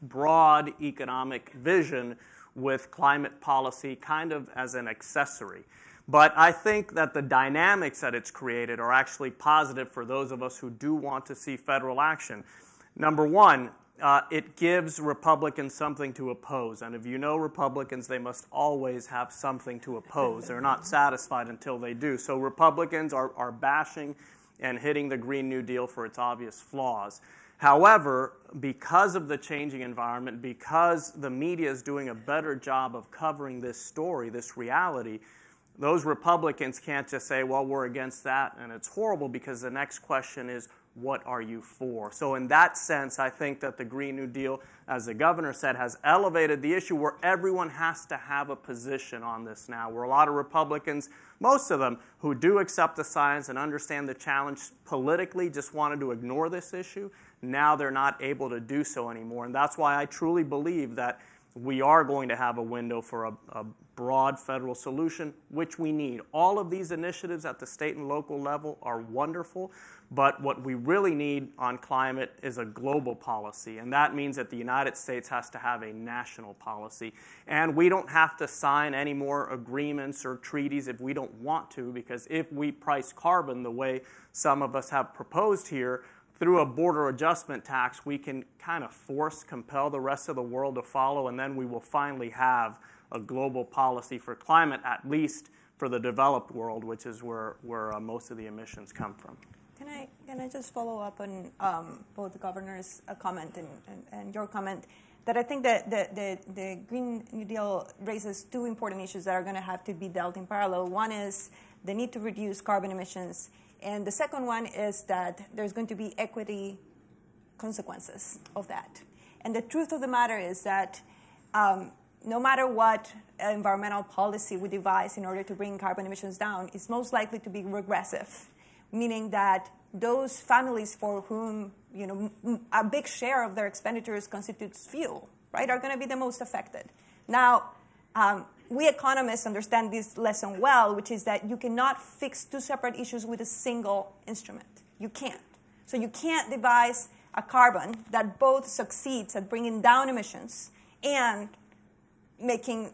broad economic vision with climate policy kind of as an accessory. But I think that the dynamics that it's created are actually positive for those of us who do want to see federal action. Number one, it gives Republicans something to oppose. And if you know Republicans, they must always have something to oppose. They're not satisfied until they do. So Republicans are bashing and hitting the Green New Deal for its obvious flaws. However, because of the changing environment, because the media is doing a better job of covering this story, this reality, those Republicans can't just say, well, we're against that and it's horrible, because the next question is, what are you for? So in that sense, I think that the Green New Deal, as the governor said, has elevated the issue where everyone has to have a position on this now, where a lot of Republicans, most of them, who do accept the science and understand the challenge politically, just wanted to ignore this issue. Now they're not able to do so anymore. And that's why I truly believe that we are going to have a window for a broad federal solution, which we need. All of these initiatives at the state and local level are wonderful, but what we really need on climate is a global policy, and that means that the United States has to have a national policy. And we don't have to sign any more agreements or treaties if we don't want to, because if we price carbon the way some of us have proposed here, through a border adjustment tax, we can kind of compel the rest of the world to follow, and then we will finally have a global policy for climate, at least for the developed world, which is where most of the emissions come from. Can I just follow up on both the governor's comment and your comment, that I think that the Green New Deal raises two important issues that are going to have to be dealt in parallel. One is the need to reduce carbon emissions, and the second one is that there's going to be equity consequences of that. And the truth of the matter is that no matter what environmental policy we devise in order to bring carbon emissions down, it's most likely to be regressive, meaning that those families for whom a big share of their expenditures constitutes fuel, right, are going to be the most affected. Now, we economists understand this lesson well, which is that you cannot fix two separate issues with a single instrument. You can't. So you can't devise a carbon that both succeeds at bringing down emissions and making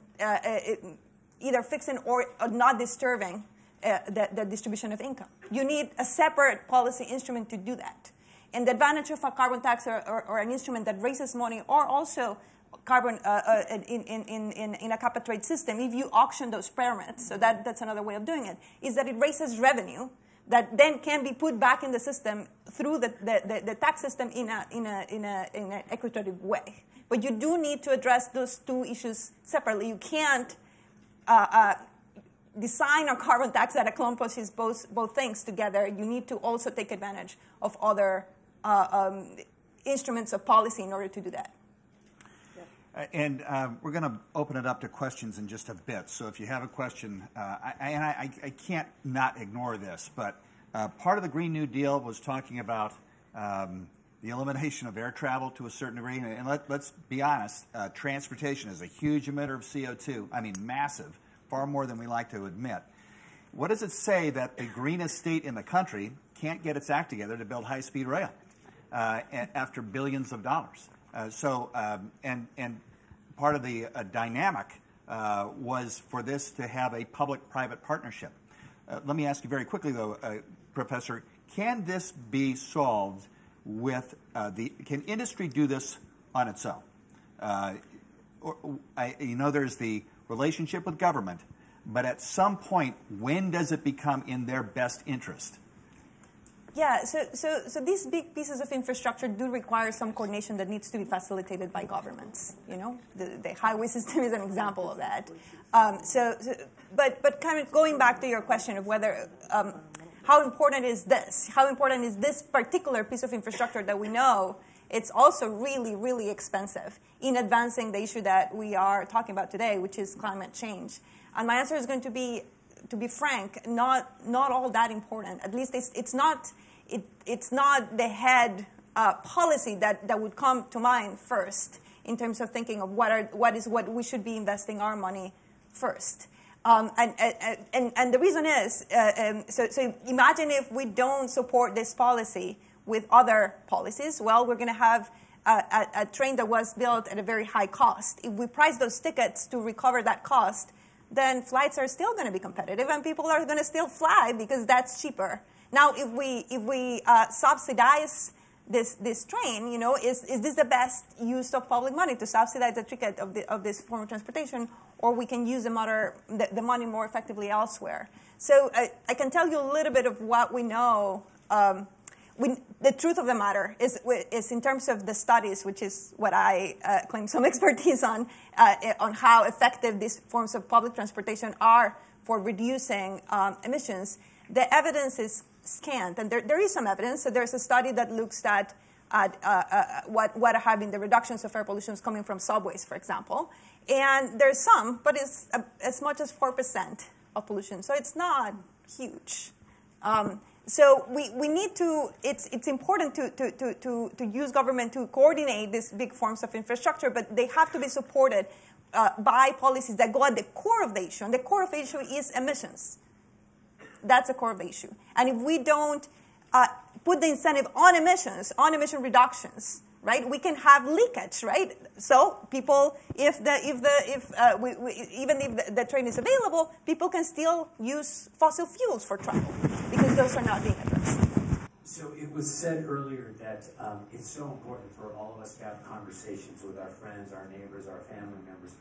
either fixing or not disturbing the distribution of income. You need a separate policy instrument to do that. And the advantage of a carbon tax or an instrument that raises money, or also carbon in a cap and trade system, if you auction those permits, so that's another way of doing it, is that it raises revenue that then can be put back in the system through the tax system in an equitable way. But you do need to address those two issues separately. You can't design a carbon tax that accomplishes both things together. You need to also take advantage of other instruments of policy in order to do that. And we're going to open it up to questions in just a bit. So if you have a question, I can't not ignore this, but part of the Green New Deal was talking about the elimination of air travel to a certain degree. And let's be honest, transportation is a huge emitter of CO2. I mean, massive, far more than we like to admit. what does it say that the greenest state in the country can't get its act together to build high-speed rail after billions of dollars? And part of the dynamic was for this to have a public-private partnership. Let me ask you very quickly, though, Professor, can this be solved with can industry do this on its own? There's the relationship with government, but at some point, when does it become in their best interest? Yeah, so these big pieces of infrastructure do require some coordination that needs to be facilitated by governments. The highway system is an example of that. But kind of going back to your question of whether how important is this? How important is this particular piece of infrastructure that we know it's also really, really expensive in advancing the issue that we are talking about today, which is climate change? And my answer is going to be frank, not all that important. At least it's not the head policy that would come to mind first in terms of thinking of what we should be investing our money first. And the reason is, so imagine if we don't support this policy with other policies. Well, we're going to have a train that was built at a very high cost. If we price those tickets to recover that cost, then flights are still going to be competitive, and people are going to still fly because that's cheaper. Now, if we subsidize this train, is this the best use of public money to subsidize the ticket of this form of transportation, or we can use the money more effectively elsewhere? So I can tell you a little bit of what we know. The truth of the matter is in terms of the studies, which is what I claim some expertise on how effective these forms of public transportation are for reducing emissions. The evidence is scant, and there is some evidence. So there's a study that looks at what have been the reductions of air pollution coming from subways, for example. And there's some, but it's as much as 4% of pollution. So it's not huge. So we need to. It's important to use government to coordinate these big forms of infrastructure, but they have to be supported by policies that go at the core of the issue. And the core of the issue is emissions. That's the core of the issue. And if we don't put the incentive on emissions, on emission reductions, right, we can have leakage, right? So people, even if the train is available, people can still use fossil fuels for travel because those are not being addressed. So it was said earlier that it's so important for all of us to have conversations with our friends, our neighbors, our family members.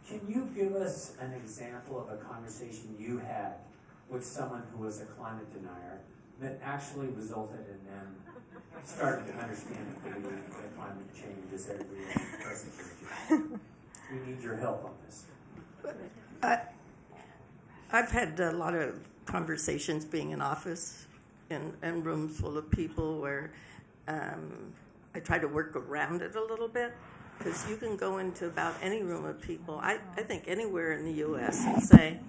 Can you give us an example of a conversation you had with someone who was a climate denier that actually resulted in them starting to understand that climate change is every present issue? We need your help on this. I've had a lot of conversations being in office and rooms full of people where I try to work around it a little bit, because you can go into about any room of people, I think anywhere in the U.S., and say,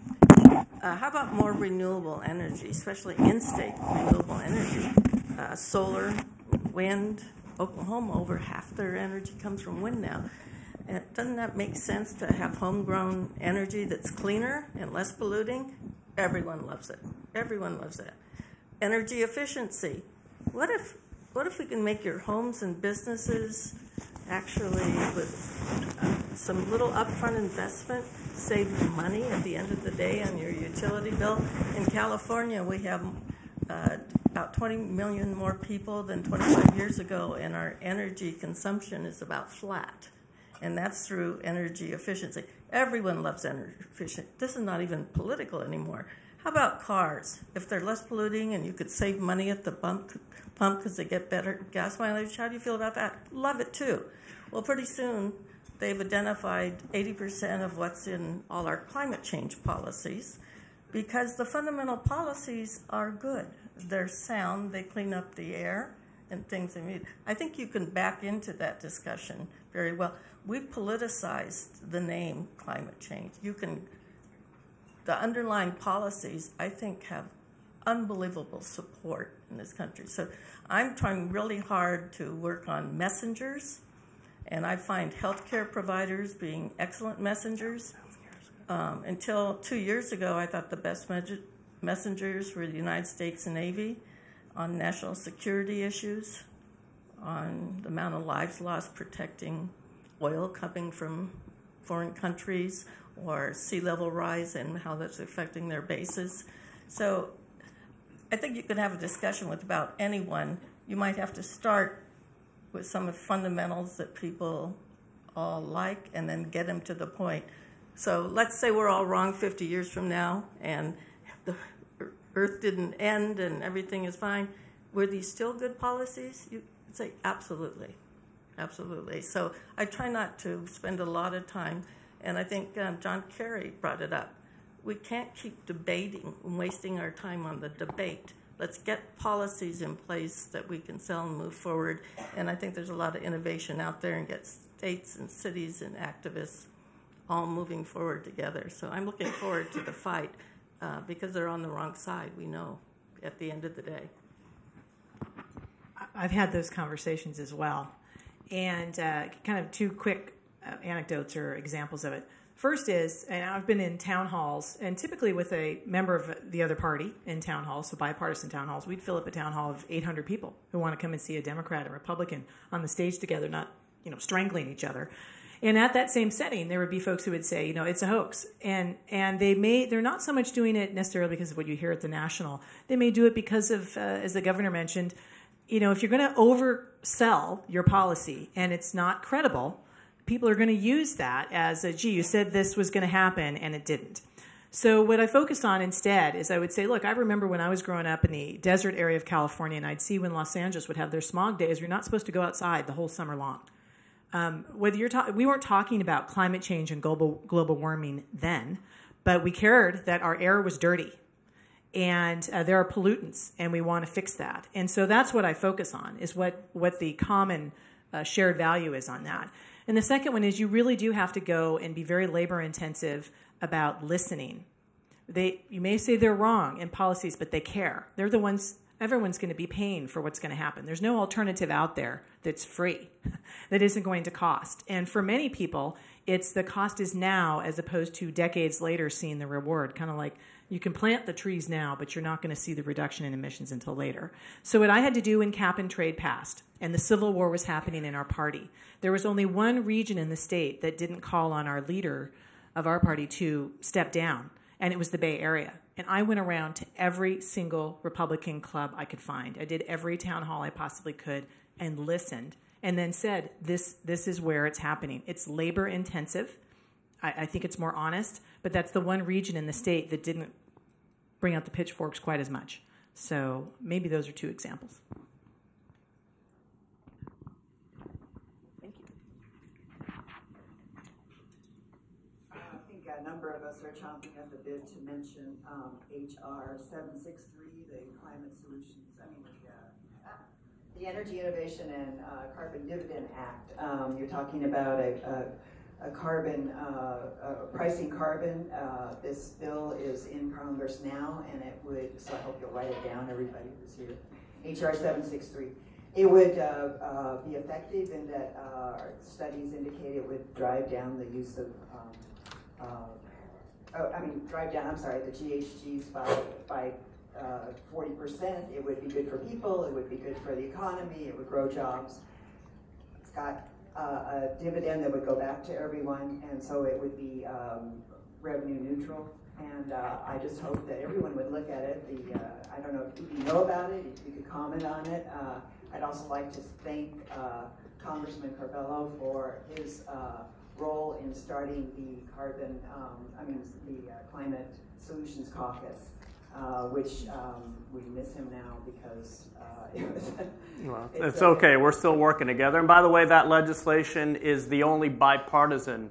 how about more renewable energy, especially in-state renewable energy, solar, wind. Oklahoma, over half their energy comes from wind now. And doesn't that make sense to have homegrown energy that's cleaner and less polluting? Everyone loves it. Everyone loves it. Energy efficiency. What if we can make your homes and businesses actually, with some little upfront investment, save you money at the end of the day on your utility bill? In California, we have about 20 million more people than 25 years ago, and our energy consumption is about flat. And that's through energy efficiency. Everyone loves energy efficient. This is not even political anymore. How about cars? If they're less polluting and you could save money at the pump because they get better gas mileage, how do you feel about that? Love it too. Well, pretty soon they've identified 80% of what's in all our climate change policies, because the fundamental policies are good. They're sound. They clean up the air and things they need. I think you can back into that discussion very well. We've politicized the name climate change. The underlying policies, I think, have unbelievable support in this country. So I'm trying really hard to work on messengers, and I find healthcare providers being excellent messengers. Until 2 years ago, I thought the best messengers for the United States Navy on national security issues, on the amount of lives lost protecting oil coming from foreign countries, or sea level rise and how that's affecting their bases. So I think you could have a discussion with about anyone. You might have to start with some of the fundamentals that people all like and then get them to the point. So let's say we're all wrong 50 years from now and the Earth didn't end and everything is fine. Were these still good policies? You would say absolutely, absolutely. So I try not to spend a lot of time, and I think John Kerry brought it up. We can't keep debating and wasting our time on the debate. Let's get policies in place that we can sell and move forward. And I think there's a lot of innovation out there, and get states and cities and activists all moving forward together. So I'm looking forward to the fight because they're on the wrong side, we know, at the end of the day. I've had those conversations as well. And kind of two quick anecdotes or examples of it. First is, and I've been in town halls, and typically with a member of the other party in town halls, so bipartisan town halls, we'd fill up a town hall of 800 people who want to come and see a Democrat and Republican on the stage together, not, strangling each other. And at that same setting, there would be folks who would say, it's a hoax. And they're not so much doing it necessarily because of what you hear at the national. They may do it because of, as the governor mentioned, if you're going to oversell your policy and it's not credible, people are going to use that as gee, you said this was going to happen and it didn't. So what I focus on instead is I would say, look, I remember when I was growing up in the desert area of California, and I'd see when Los Angeles would have their smog days, you're not supposed to go outside the whole summer long. We weren't talking about climate change and global warming then, but we cared that our air was dirty. And there are pollutants, and we want to fix that. And so that's what I focus on, is what the common shared value is on that. And the second one is you really do have to go and be very labor-intensive about listening. You may say they're wrong in policies, but they care. They're the ones, everyone's going to be paying for what's going to happen. There's no alternative out there that's free, that isn't going to cost. And for many people, it's the cost is now as opposed to decades later seeing the reward, kind of like you can plant the trees now, but you're not going to see the reduction in emissions until later. So what I had to do when cap and trade passed, and the Civil War was happening in our party, there was only one region in the state that didn't call on our leader of our party to step down, and it was the Bay Area. And I went around to every single Republican club I could find. I did every town hall I possibly could and listened, and then said, this is where it's happening. It's labor intensive. I think it's more honest, but that's the one region in the state that didn't bring out the pitchforks quite as much. So maybe those are two examples. Thank you. I think a number of us are chomping at the bit to mention HR 763, the Climate Solutions, the Energy Innovation and Carbon Dividend Act. You're talking about a carbon, pricing carbon. This bill is in Congress now, and it would, so I hope you'll write it down, everybody who's here. HR 763. It would be effective in that studies indicate it would drive down the use of, the GHGs by 40%. It would be good for people, it would be good for the economy, it would grow jobs. It's got a dividend that would go back to everyone, and so it would be revenue neutral. And I just hope that everyone would look at it. I don't know if you know about it, if you could comment on it. I'd also like to thank Congressman Curbelo for his role in starting the Climate Solutions Caucus, which we miss him now because it was... Well, it's okay. We're still working together. And by the way, that legislation is the only bipartisan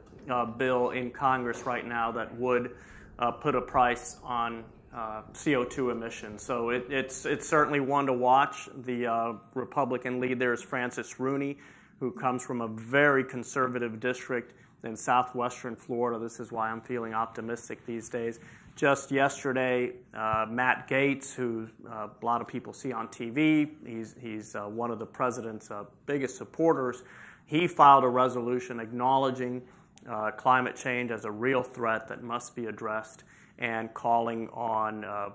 bill in Congress right now that would put a price on CO2 emissions. So it's certainly one to watch. The Republican lead there is Francis Rooney, who comes from a very conservative district in southwestern Florida. This is why I'm feeling optimistic these days. Just yesterday, Matt Gaetz, who a lot of people see on TV, he's one of the president's biggest supporters, he filed a resolution acknowledging climate change as a real threat that must be addressed and calling on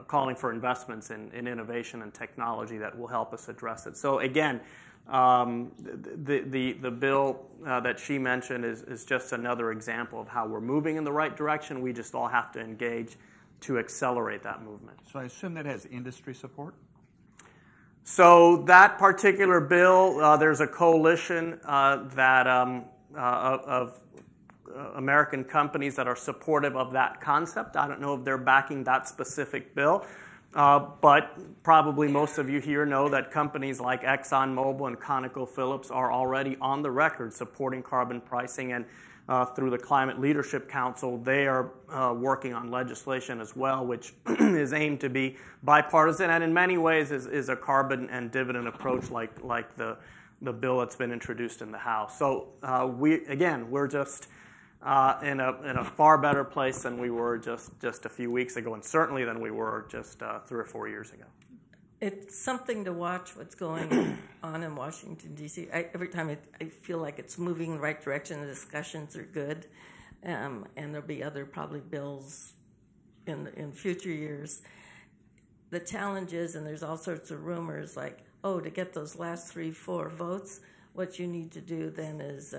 calling for investments in innovation and technology that will help us address it. So again, the bill that she mentioned is just another example of how we're moving in the right direction. We just all have to engage to accelerate that movement. So I assume that has industry support? So that particular bill, there's a coalition of American companies that are supportive of that concept. I don't know if they're backing that specific bill, but probably most of you here know that companies like ExxonMobil and ConocoPhillips are already on the record supporting carbon pricing, and through the Climate Leadership Council, they are working on legislation as well, which is aimed to be bipartisan and in many ways is a carbon and dividend approach like the bill that's been introduced in the House. So we're just in a far better place than we were just a few weeks ago, and certainly than we were just 3 or 4 years ago. It's something to watch what's going on in Washington, D.C. Every time I feel like it's moving in the right direction, the discussions are good, and there'll be other probably bills in future years. The challenge is, and there's all sorts of rumors like, oh, to get those last 3-4 votes, what you need to do then is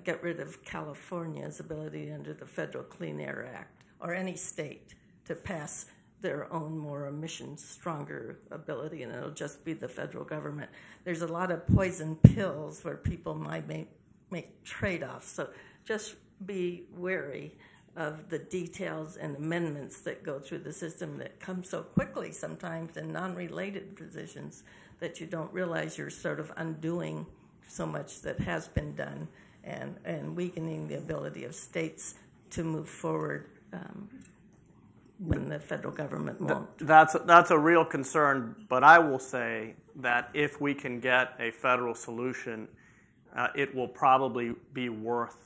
get rid of California's ability under the Federal Clean Air Act, or any state, to pass their own more emissions stronger ability, and it'll just be the federal government. There's a lot of poison pills where people might make trade-offs, so just be wary of the details and amendments that go through the system that come so quickly sometimes in non-related positions that you don't realize you're sort of undoing so much that has been done and weakening the ability of states to move forward when the federal government won't. That's a real concern, but I will say that if we can get a federal solution, it will probably be worth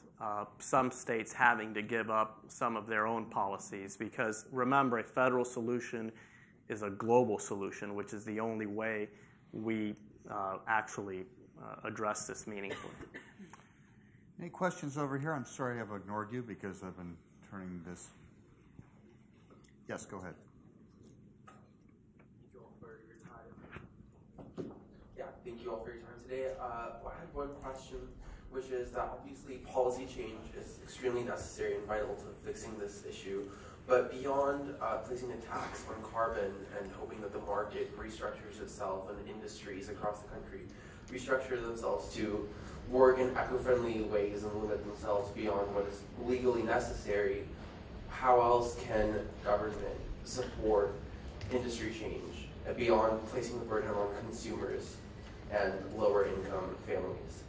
some states having to give up some of their own policies, because remember, a federal solution is a global solution, which is the only way we actually address this meaningfully. Any questions over here? I'm sorry I've ignored you because I've been turning this. Yes, go ahead. Thank you all for your time. Yeah, thank you all for your time today. I had one question, which is that obviously policy change is extremely necessary and vital to fixing this issue. But beyond placing a tax on carbon and hoping that the market restructures itself and industries across the country restructure themselves to work in eco-friendly ways and limit themselves beyond what is legally necessary, how else can government support industry change beyond placing the burden on consumers and lower income families?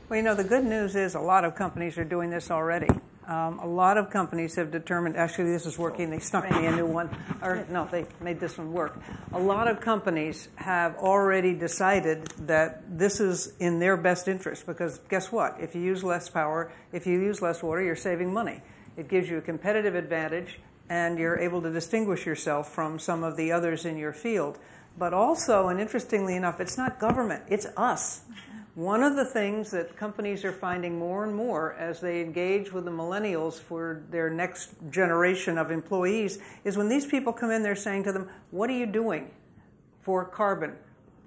Well, the good news is a lot of companies are doing this already. A lot of companies have determined, actually this is working, they snuck me a new one, or no, they made this one work. A lot of companies have already decided that this is in their best interest, because guess what? If you use less power, if you use less water, you're saving money. It gives you a competitive advantage, and you're able to distinguish yourself from some of the others in your field. But also, and interestingly enough, it's not government, it's us. One of the things that companies are finding more and more as they engage with the millennials for their next generation of employees is when these people come in, they're saying to them, what are you doing for carbon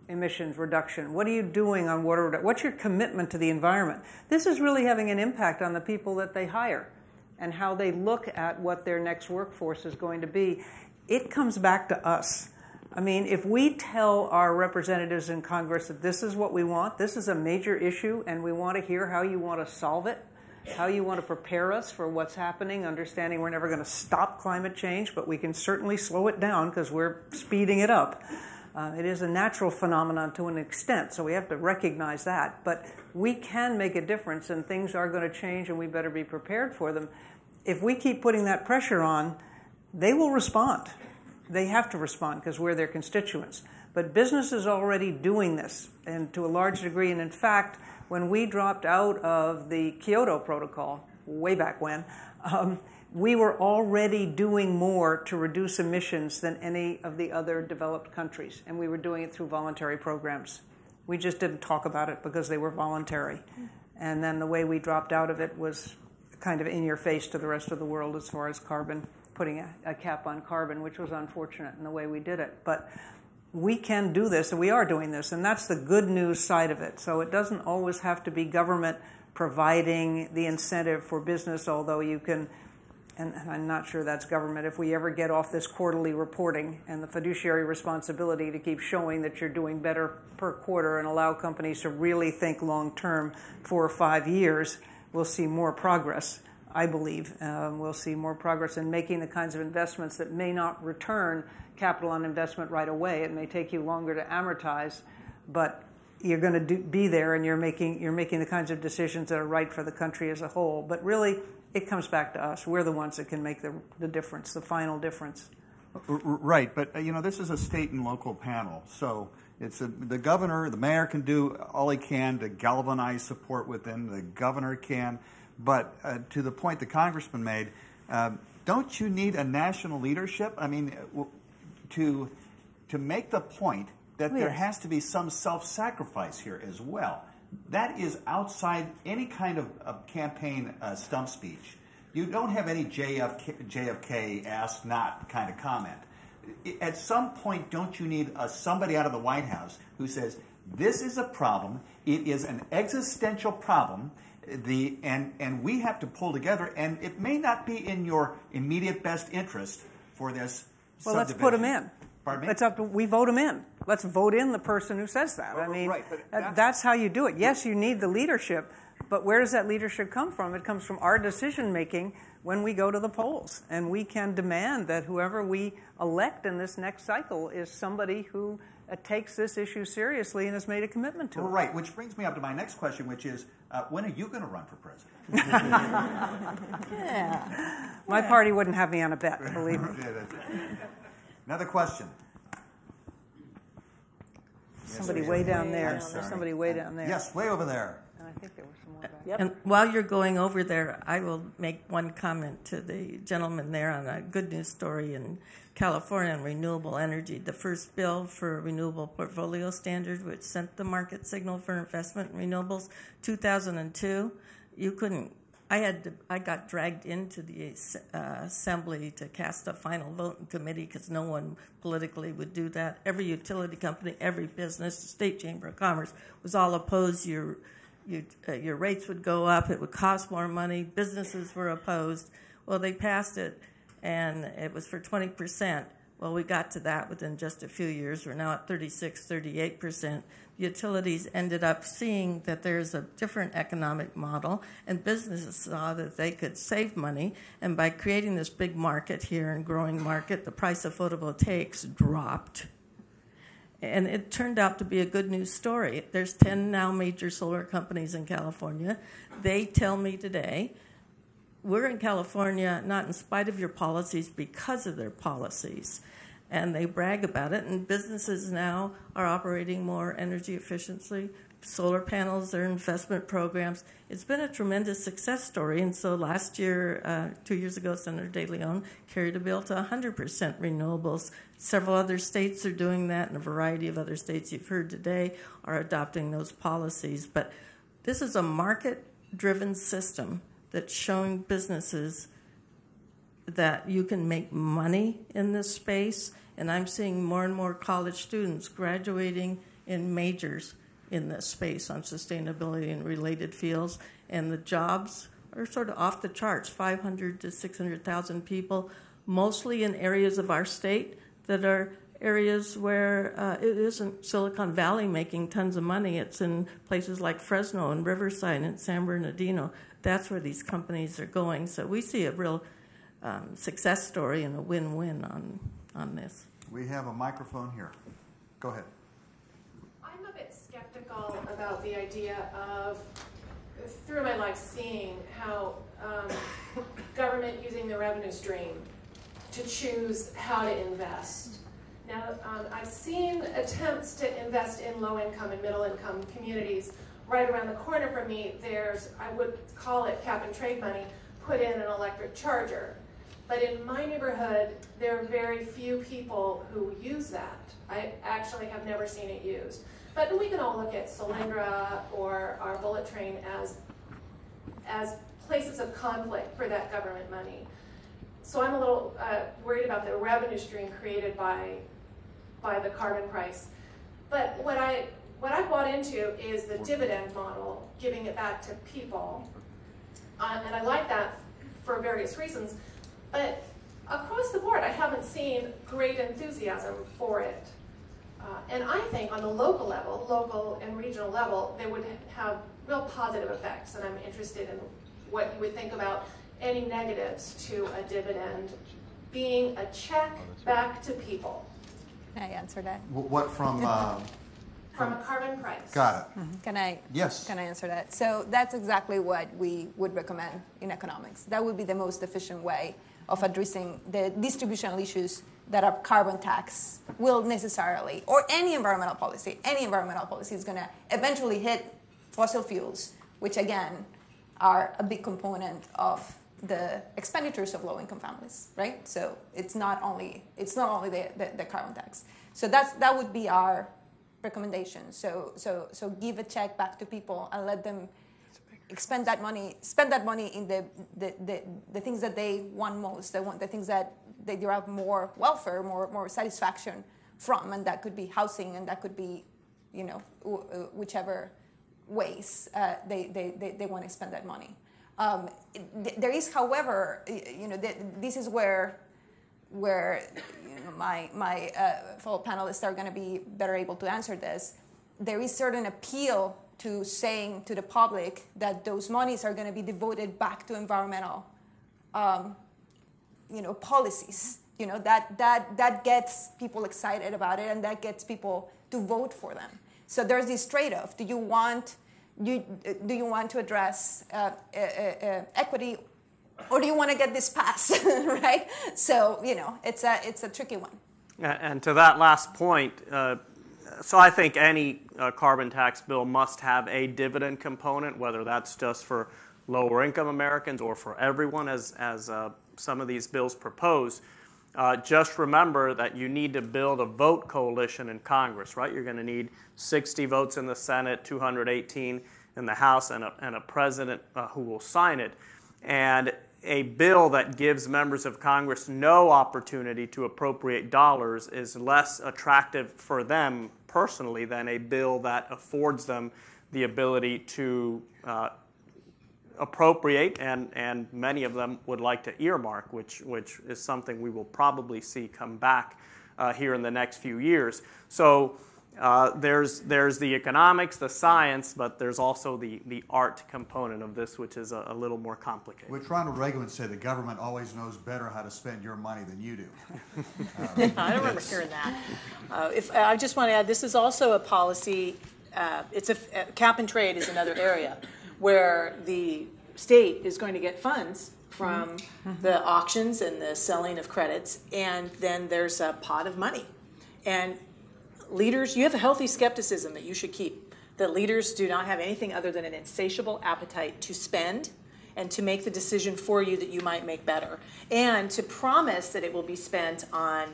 emissions reduction? What are you doing on water reduction? What's your commitment to the environment? This is really having an impact on the people that they hire and how they look at what their next workforce is going to be. It comes back to us. I mean, if we tell our representatives in Congress that this is what we want, this is a major issue, and we want to hear how you want to solve it, how you want to prepare us for what's happening, understanding we're never going to stop climate change, but we can certainly slow it down because we're speeding it up. It is a natural phenomenon to an extent, so we have to recognize that. But we can make a difference, and things are going to change, and we better be prepared for them. If we keep putting that pressure on, they will respond. They have to respond because we're their constituents. But business is already doing this, and to a large degree. And in fact, when we dropped out of the Kyoto Protocol, way back when, we were already doing more to reduce emissions than any of the other developed countries. And we were doing it through voluntary programs. We just didn't talk about it because they were voluntary. And then the way we dropped out of it was kind of in your face to the rest of the world as far as carbon putting a cap on carbon, which was unfortunate in the way we did it. But we can do this, and we are doing this, and that's the good news side of it. So it doesn't always have to be government providing the incentive for business, although you can, and I'm not sure that's government, if we ever get off this quarterly reporting and the fiduciary responsibility to keep showing that you're doing better per quarter and allow companies to really think long-term, 4 or 5 years, we'll see more progress, I believe. We'll see more progress in making the kinds of investments that may not return capital on investment right away. It may take you longer to amortize, but you're going to be there, and you're making the kinds of decisions that are right for the country as a whole. But really, it comes back to us. We're the ones that can make the difference, the final difference. Right, but this is a state and local panel, so it's the governor, the mayor can do all he can to galvanize support within. The governor can, but to the point the congressman made, don't you need a national leadership? I mean, to make the point that there has to be some self-sacrifice here as well. That is outside any kind of campaign stump speech. You don't have any JFK ask not kind of comment. At some point, don't you need somebody out of the White House who says, this is a problem, it is an existential problem, and we have to pull together, and it may not be in your immediate best interest for this Well, let's put them in. Pardon me? We vote them in. Let's vote in the person who says that. I mean, right, that's how you do it. Yes, you need the leadership, but where does that leadership come from? It comes from our decision-making when we go to the polls. And we can demand that whoever we elect in this next cycle is somebody who takes this issue seriously and has made a commitment to it. Right, which brings me up to my next question, which is, when are you going to run for president? Yeah. My party wouldn't have me on a bet, believe me. Another question. Somebody way down there. There's somebody way down there. Yes, way over there. And I think there was some more back. Yep. And while you're going over there, I will make one comment to the gentleman there on a good news story in California on renewable energy. The first bill for a renewable portfolio standard, which sent the market signal for investment in renewables, 2002. You couldn't. I got dragged into the assembly to cast a final vote in committee because no one politically would do that. Every utility company, every business, the State Chamber of Commerce was all opposed. Your rates would go up. It would cost more money. Businesses were opposed. Well, they passed it, and it was for 20%. Well, we got to that within just a few years. We're now at 36, 38%. Utilities ended up seeing that there's a different economic model, and businesses saw that they could save money. And by creating this big market here and growing market, the price of photovoltaics dropped. And it turned out to be a good news story. There's 10 now major solar companies in California. They tell me today, we're in California not in spite of your policies, because of their policies. And they brag about it, and businesses now are operating more energy efficiently. Solar panels, their investment programs. It's been a tremendous success story, and so last year, 2 years ago, Senator De Leon carried a bill to 100% renewables. Several other states are doing that, and a variety of other states you've heard today are adopting those policies. But this is a market-driven system that's showing businesses that you can make money in this space, and I'm seeing more and more college students graduating in majors in this space on sustainability and related fields, and the jobs are sort of off the charts, 500 to 600,000 people, mostly in areas of our state that are areas where it isn't Silicon Valley making tons of money. It's in places like Fresno and Riverside and San Bernardino. That's where these companies are going. So we see a real success story and a win-win on this. We have a microphone here. Go ahead. I'm a bit skeptical about the idea of, through my life, seeing how government using the revenue stream to choose how to invest. Now, I've seen attempts to invest in low-income and middle-income communities. Right around the corner from me, there's, I would call it cap-and-trade money, put in an electric charger. But in my neighborhood, there are very few people who use that. I actually have never seen it used. But we can all look at Solyndra or our bullet train as places of conflict for that government money. so I'm a little worried about the revenue stream created by the carbon price. But what I bought into is the dividend model, giving it back to people. And I like that for various reasons. But across the board, I haven't seen great enthusiasm for it. And I think on the local and regional level, they would have real positive effects. And I'm interested in what you would think about any negatives to a dividend being a check back to people. Can I answer that? What from? From a carbon price. Got it. Can I? Yes. Can I answer that? So that's exactly what we would recommend in economics. That would be the most efficient way of addressing the distributional issues that a carbon tax will necessarily, or any environmental policy is going to eventually hit fossil fuels, which again are a big component of the expenditures of low-income families, right? So it's not only the carbon tax. So that would be our recommendation. So give a check back to people and let them spend that money in the things that they want most. They want the things that they derive more welfare, more satisfaction from, and that could be housing, and that could be, whichever ways they want to spend that money. There is, however, this is where my fellow panelists are going to be better able to answer this. There is certain appeal to saying to the public that those monies are going to be devoted back to environmental, policies. That gets people excited about it, and that gets people to vote for them. So there's this trade-off. Do you want to address equity, or do you want to get this passed, right? So it's a tricky one. And to that last point, so I think any carbon tax bill must have a dividend component, whether that's just for lower income Americans or for everyone, as some of these bills propose. Just remember that you need to build a vote coalition in Congress, right? You're going to need 60 votes in the Senate, 218 in the House, and a president who will sign it. And a bill that gives members of Congress no opportunity to appropriate dollars is less attractive for them personally than a bill that affords them the ability to appropriate, and many of them would like to earmark, which is something we will probably see come back here in the next few years. So there's the economics, the science, but there's also the art component of this, which is a little more complicated. Which Ronald Reagan would say, the government always knows better how to spend your money than you do. I don't remember hearing that. I just want to add, this is also a policy, cap and trade is another area where the state is going to get funds from the auctions and the selling of credits, and then there's a pot of money. And leaders, you have a healthy skepticism that you should keep, that leaders do not have anything other than an insatiable appetite to spend and to make the decision for you that you might make better, and to promise that it will be spent on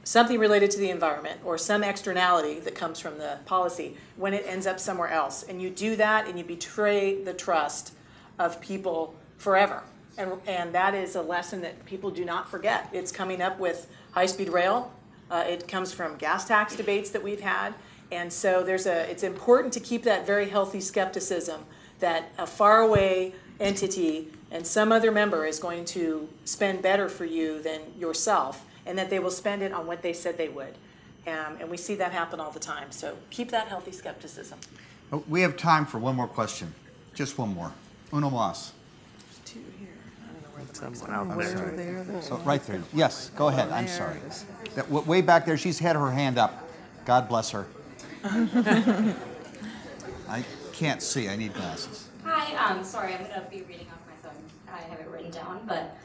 something related to the environment or some externality that comes from the policy when it ends up somewhere else. And you do that and you betray the trust of people forever. And that is a lesson that people do not forget. It's coming up with high-speed rail. It comes from gas tax debates that we've had. And so it's important to keep that very healthy skepticism that a faraway entity and some other member is going to spend better for you than yourself, and that they will spend it on what they said they would. And we see that happen all the time. So keep that healthy skepticism. We have time for one more question. Just one more. Uno más. There's two here. I don't know where the Someone out there. So right there. Yes, go ahead. I'm sorry. That way back there, she's had her hand up. God bless her. I can't see. I need glasses. Hi. Sorry, I'm going to be reading off my phone. I have it written down, but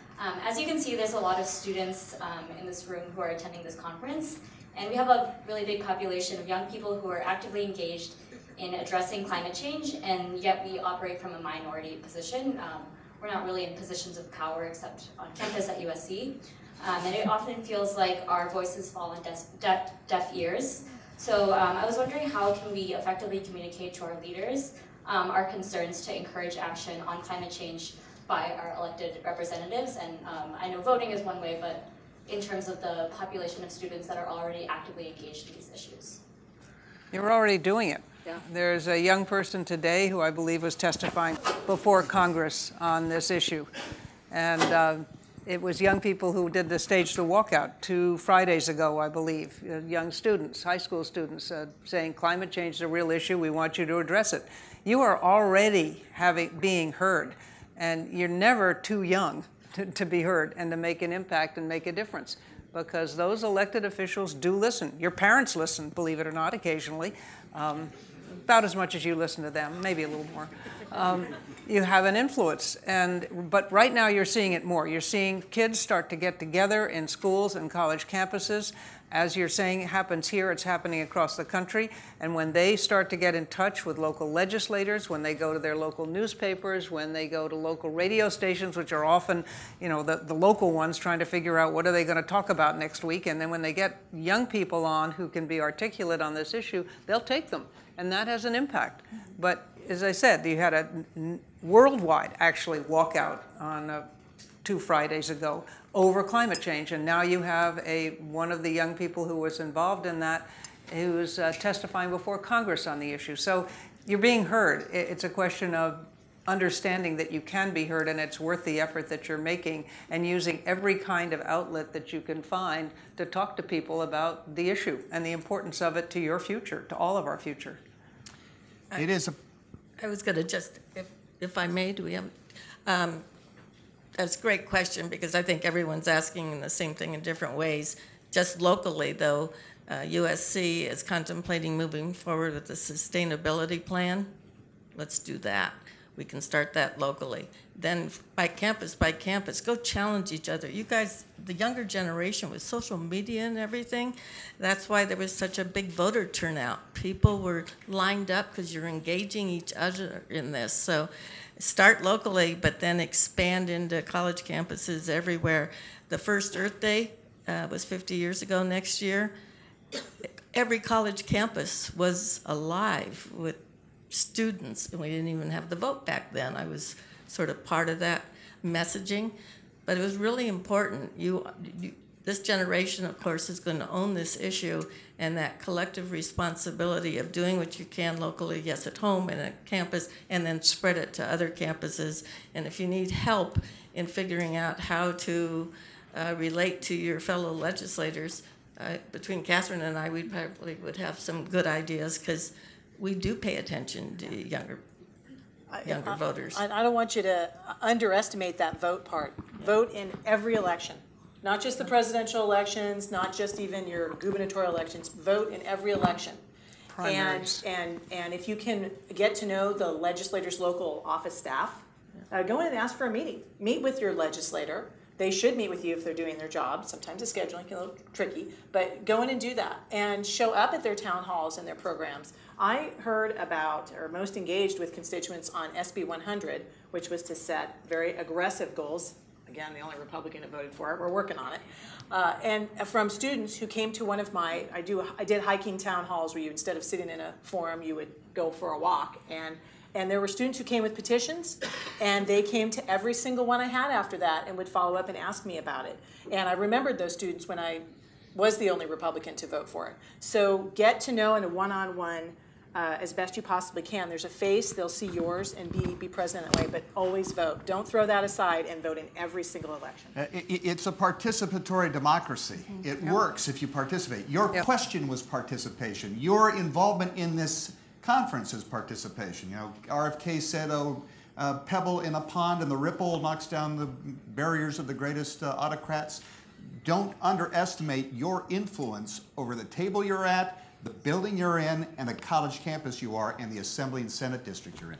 as you can see, there's a lot of students in this room who are attending this conference, and we have a really big population of young people who are actively engaged in addressing climate change, and yet we operate from a minority position. We're not really in positions of power except on campus at USC, and it often feels like our voices fall on deaf ears. So I was wondering, how can we effectively communicate to our leaders our concerns to encourage action on climate change by our elected representatives. And I know voting is one way, but in terms of the population of students that are already actively engaged in these issues. You're already doing it. Yeah. There's a young person today who I believe was testifying before Congress on this issue. And it was young people who did the Stage the Walkout 2 Fridays ago, I believe. Young students, high school students, saying climate change is a real issue, we want you to address it. You are already being heard, and you're never too young to be heard and to make an impact and make a difference, because those elected officials do listen. Your parents listen, believe it or not, occasionally. About as much as you listen to them, maybe a little more. You have an influence, but right now you're seeing it more. You're seeing kids start to get together in schools and college campuses. As you're saying, it happens here, it's happening across the country. And when they start to get in touch with local legislators, when they go to their local newspapers, when they go to local radio stations, which are often, the local ones trying to figure out what are they going to talk about next week. And then when they get young people on who can be articulate on this issue, they'll take them. And that has an impact. But as I said, you had a worldwide, actually, walkout on 2 Fridays ago over climate change. And now you have one of the young people who was involved in that who's testifying before Congress on the issue. So you're being heard. It's a question of understanding that you can be heard and it's worth the effort that you're making, and using every kind of outlet that you can find to talk to people about the issue and the importance of it to your future, to all of our future. It is a... I was going to just, if I may, do we have... That's a great question, because I think everyone's asking the same thing in different ways. Just locally, though, USC is contemplating moving forward with the sustainability plan. Let's do that. We can start that locally. Then by campus, go challenge each other. You guys, the younger generation with social media and everything, that's why there was such a big voter turnout. People were lined up because you're engaging each other in this. So start locally, but then expand into college campuses everywhere. The first Earth Day was 50 years ago next year. Every college campus was alive with students, and we didn't even have the vote back then. I was sort of part of that messaging, but it was really important. This generation, of course, is going to own this issue, and that collective responsibility of doing what you can locally, yes, at home and at campus, and then spread it to other campuses. And if you need help in figuring out how to relate to your fellow legislators, between Catherine and I, we probably would have some good ideas, because we do pay attention to younger voters. I don't want you to underestimate that vote part. Vote in every election, not just the presidential elections, not just even your gubernatorial elections. Vote in every election. Primaries. And if you can get to know the legislator's local office staff, go in and ask for a meeting. Meet with your legislator. They should meet with you if they're doing their job. Sometimes the scheduling can be a little tricky, but go in and do that and show up at their town halls and their programs. I heard about, or most engaged with constituents on SB 100, which was to set very aggressive goals. Again, the only Republican that voted for it. We're working on it. And from students who came to one of my, I did hiking town halls where you, instead of sitting in a forum, you would go for a walk. And there were students who came with petitions, and they came to every single one I had after that and would follow up and ask me about it. And I remembered those students when I was the only Republican to vote for it. So get to know in a one-on-one as best you possibly can. There's a face, they'll see yours, and be present that way, but always vote. Don't throw that aside and vote in every single election. It's a participatory democracy. It works if you participate. Your question was participation. Your involvement in this conference is participation. RFK said, pebble in a pond and the ripple knocks down the barriers of the greatest autocrats. Don't underestimate your influence over the table you're at, the building you're in, and the college campus you are, and the Assembly and Senate district you're in.